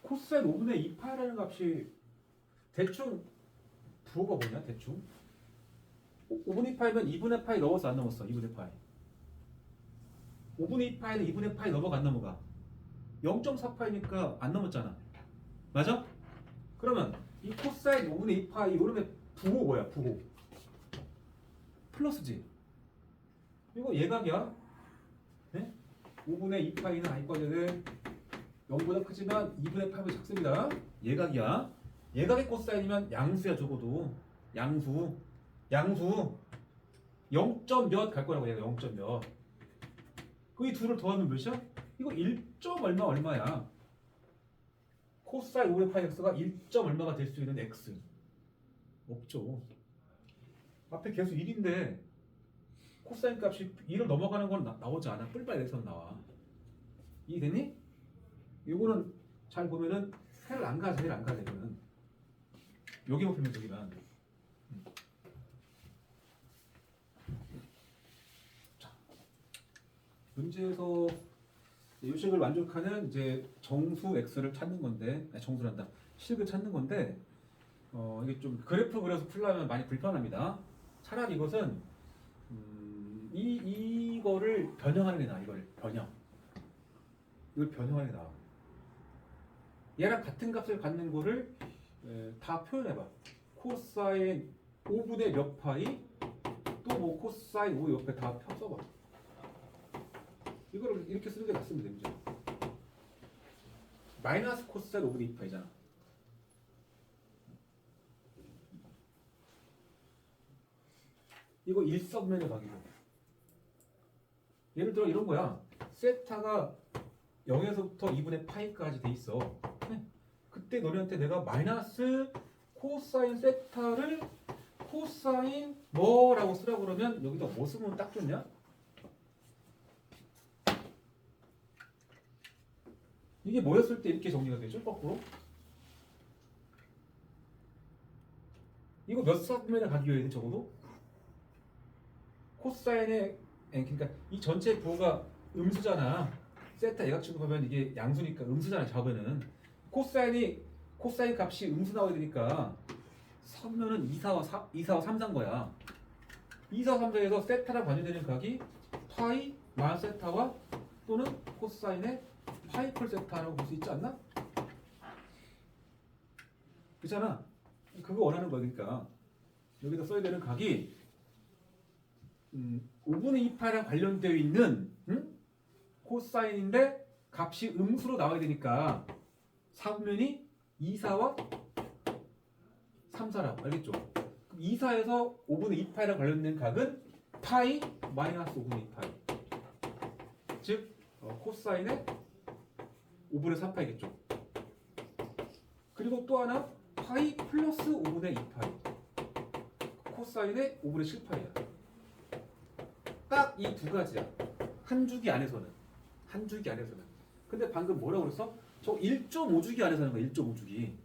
코사인 5분의 2파이라는 값이 대충 부호가 뭐냐? 대충 5분의 2파이면 2분의 파이 넘어서 안 넘었어. 2분의 파이. 5분의 2파이는 2분의 파이 넘어가 안 넘어가? 0.4파이니까 안 넘었잖아. 맞아? 그러면 이 코사인 5분의 2파이 이놈의 부호 뭐야? 부호 플러스지. 이거 예각이야. 네? 5분의 2파이는 아이거든 0보다 크지만 2분의 8보다 작습니다. 예각이야. 예각의 코사인이면 양수야. 적어도 양수 0점 몇 갈 거라고. 얘가 0점 몇. 그 이 둘을 더하면 몇이야? 이거 1점 얼마 얼마야. 코사인 5분의 파이 x가 1점 얼마가 될 수 있는 x 없죠. 앞에 계속 1인데 코사인 값이 1을 넘어가는 건 나오지 않아. 뿔빨에서 나와. 이해됐니? 이거는 잘 보면은 세를 안 가져. 세를 안 가져. 이거는 여기만 풀면 저기만. 자, 문제에서 요식을 만족하는 이제 정수 x를 찾는 건데, 아니, 정수란다. 식을 찾는 건데, 이게 좀 그래프 그려서 풀려면 많이 불편합니다. 차라리 이것은 이거를 변형하는 게 나아. 이걸 변형하는 게 나아. 얘랑 같은 값을 갖는 거를 다 표현해봐. 코사인 5분의 몇 파이 또 뭐 코사인 5 옆에 다 써봐. 이거를 이렇게 쓰는 게 낫습니다. 이제 마이너스 코사인 5분의 2파이잖아. 이거 1서면에 가기고. 예를 들어 이런 거야. 세타가 0에서부터 2분의 파이까지 돼 있어. 그때 너네한테 내가 마이너스 코사인 세타를 코사인 뭐라고 쓰라고 그러면 여기다 뭐 쓰면 딱 좋냐? 이게 뭐였을 때 이렇게 정리가 되죠? 거꾸로? 이거 몇 서면에 가기로 해 적어도? 코사인의 그러니까 이 전체 부호가 음수잖아. 세타 예각축 보면 이게 양수니까 음수잖아. 좌변은 코사인 값이 음수 나와야 되니까 서면은 2, 4와 3, 4인 거야. 2, 4, 3, 4에서 세타랑 반대되는 각이 파이 마 세타와 또는 코사인의 파이 콜 세타라고 볼 수 있지 않나? 그렇잖아. 그거 원하는 거니까 여기다 써야 되는 각이 5분의 2파이랑 관련되어 있는 코사인인데 값이 음수로 나와야 되니까 사분면이 2, 4와 3, 4라고 알겠죠? 그럼 2, 4에서 5분의 2파이랑 관련된 각은 파이 마이너스 5분의 2파이 즉 코사인의 5분의 3파이겠죠. 그리고 또 하나 파이 플러스 5분의 2파이 코사인의 5분의 7파이야. 딱 이 두 가지야. 한 주기 안에서는. 한 주기 안에서는. 근데 방금 뭐라고 그랬어? 저 1.5주기 안에서 하는 거야. 1.5주기.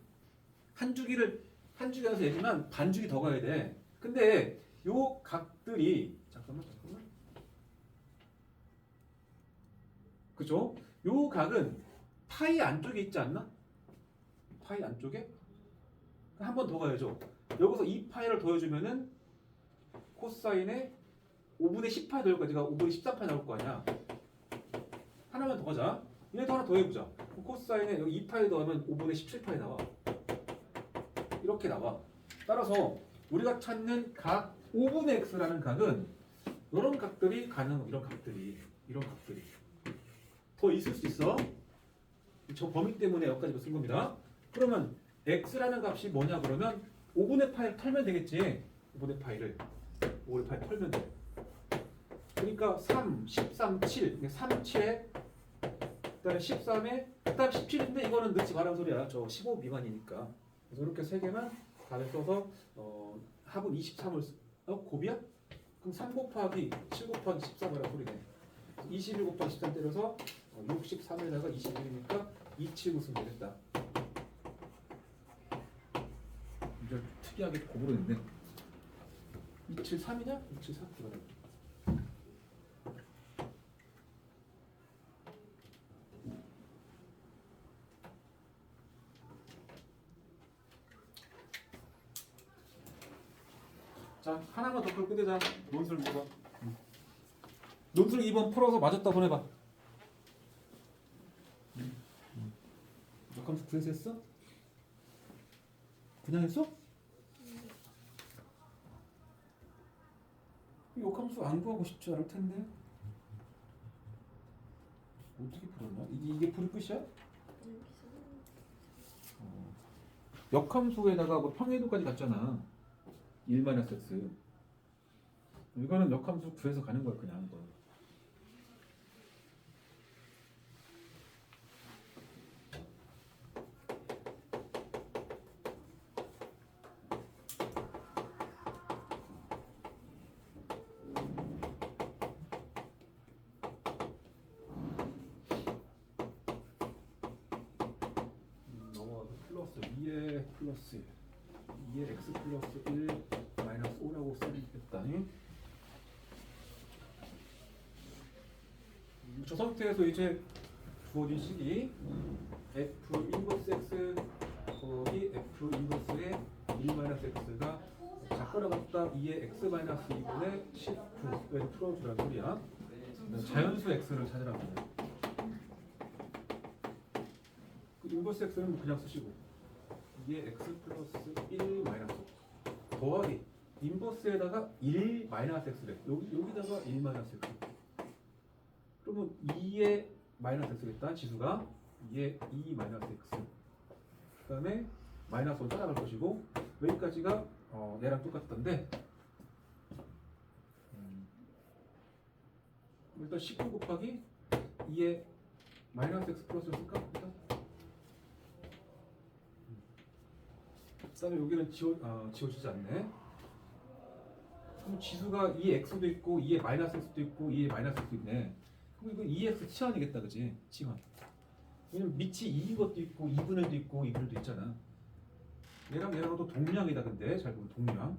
한 주기를 한 주기 안에서 얘기만 반 주기 더 가야 돼. 근데 요 각들이 잠깐만. 그죠? 요 각은 파이 안쪽에 있지 않나? 파이 안쪽에? 한 번 더 가야죠. 여기서 2파이를 더해주면은 코사인의 5분의 10파이 더할 거지가 5분의 13파이 나올 거 아니야. 하나만 더 가자. 얘도 하나 더 해보자. 코사인에 여기 2파이 더하면 5분의 17파이 나와. 이렇게 나와. 따라서 우리가 찾는 각 5분의 x라는 각은 이런 각들이 가능. 이런 각들이 더 있을 수 있어. 저 범위 때문에 여기까지 쓴 겁니다. 그러면 x라는 값이 뭐냐 그러면 5분의 파이를 털면 되겠지. 5분의 파이를 털면 돼. 그러니까 3, 13, 7, 3, 7에 그다음에 13에 그다음 17인데 이거는 넣지 말라는 소리야. 저 15 미만이니까. 그래서 이렇게 세 개만 답에 써서 합은 23을 곱이야? 그럼 3 곱하기 7 곱하기 13이라는 소리네. 21 곱하기 13 때려서 63에다가 21이니까 279 쓰면 되겠다. 이걸 특이하게 곱으로 냈네. 273이냐? 273 이거는. 자, 하나만 더 풀고 끝내자. 논술 2번. 논술 2번 풀어서 맞았다 보내봐. 역함수 구해서 했어? 그냥 했어? 역함수 안 구하고 싶지 않을 텐데. 어떻게 풀었나? 이게 풀이 끝이야? 역함수에다가 뭐 평행이동까지 갔잖아. 1-x. 이거는 역함수 구해서 가는 거야 그냥. 넘어가서 플러스 2에 플러스 2에 x 플러스 1 마이너스 5라고 쓰면 되겠다. 저 상태에서 이제 주어진 식이 f 인버스 x 거기 f 인버스의 1-x가 작거나 같다 2의 x 마이너스 2분의 19에서 풀어주라는 소리야. 자연수 x를 찾으라고 해. 그 인버스 x는 그냥 쓰시고 2의 x 플러스 1 마이너스 더하기 인버스에다가 1 마이너스 x래. 여기다가 1 마이너스 x. 그러면 2의 마이너스 x겠다. 지수가 2의 2 마이너스 x. 그 다음에 마이너스 1 따라갈 것이고 여기까지가 얘랑 똑같던데 일단 19 곱하기 2의 마이너스 x 플러스를 쓸까? 일단 그 다음에 여기는 지워지지 않네. 그럼 지수가 2x도 있고 2의 마이너스 x도 있고 2의 마이너스 x도 있네. 그럼 이거 2x 치환이겠다, 그지? 치환. 왜냐면 밑이 2인 것도 있고 2분의 1도 있고 2분의 1도 있잖아. 얘랑도 동량이다. 근데 잘 보면 동량.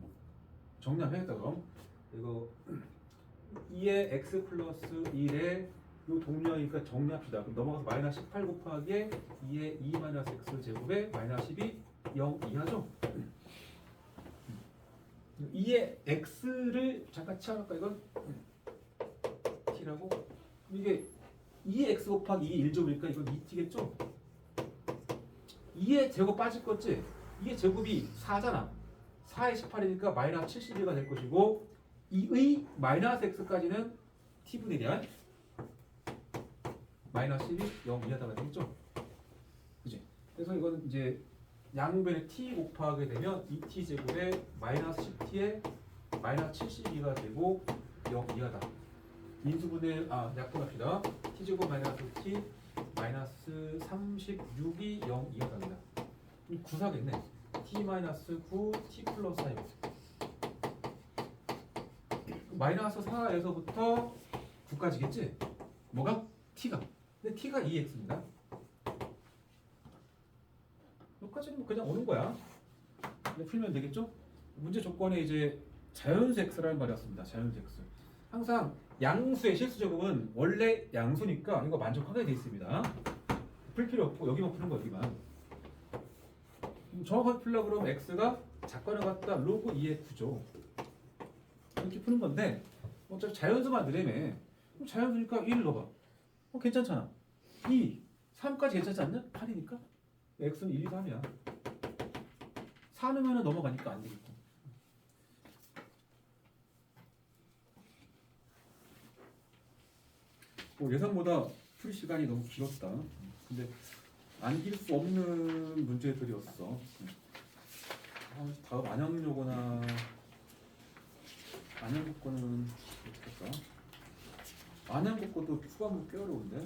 정량해야겠다 그럼. 이거 2의 x 플러스 1의 요 동량이니까 정리합시다. 그럼 넘어가서 마이너스 18 곱하기 2의 2 마이너스 x 제곱에 마이너스 12 0 이하죠? 2의 x를 잠깐 치워볼까 이건? t라고 이게 2의 x 곱하기 2 1제곱이니까 이건 2t겠죠? 2의 제곱 빠질 거지? 2의 제곱이 4잖아. 4의 18이니까 마이너스 72가 될 것이고 2의 마이너스 x까지는 t분의 1이야. 마이너스 12 0 이하다가 되겠죠? 그지? 그래서 이거는 이제 양변에 t 곱하게 되면 2t 제곱에 마이너스 10t에 마이너스 72가 되고 0 이하다. 인수분해 약분합시다. t 제곱 마이너스 t 마이너스 36이 0 이하답니다. 9사겠네. t 마이너스 9 t 플러스 4 마이너스 4에서부터 9까지겠지? 뭐가? t가. 근데 t가 2x입니다. 여기까지는 그냥 오는 거야. 근데 풀면 되겠죠? 문제 조건에 이제 자연수 x라는 말이 왔습니다. 자연수 x. 항상 양수의 실수 제곱은 원래 양수니까 이거 만족하게 돼 있습니다. 풀 필요 없고 여기만 푸는 거 여기만. 정확하게 풀려고 그러면 x가 작관을 갖다 로그 2의 9죠. 이렇게 푸는 건데 어차피 자연수만 넣으려면 그럼 자연수니까 1을 넣어봐. 괜찮잖아. 2, 3까지 괜찮지 않냐? 8이니까 x는 1, 2, 3이야. 4 넣으면 넘어가니까 안 되겠고. 예상보다 풀 시간이 너무 길었다. 근데 안길 수 없는 문제들이었어. 다음 안양요거나 안양국거는 어떻게 할까? 안양국거도 수학은 꽤 어려운데.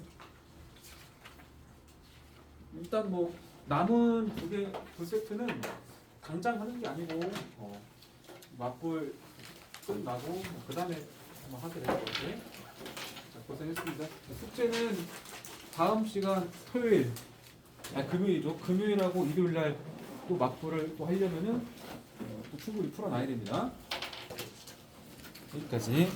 일단 뭐 남은 두 세트는 당장 하는 게 아니고 맛볼 끝나고 그 다음에 한번 하게 될 것 같아요. 자, 고생했습니다. 숙제는 다음 시간 토요일, 금요일이죠. 금요일하고 일요일 날 또 맛볼을 또 하려면은 또 충분히 풀어놔야 됩니다. 여기까지.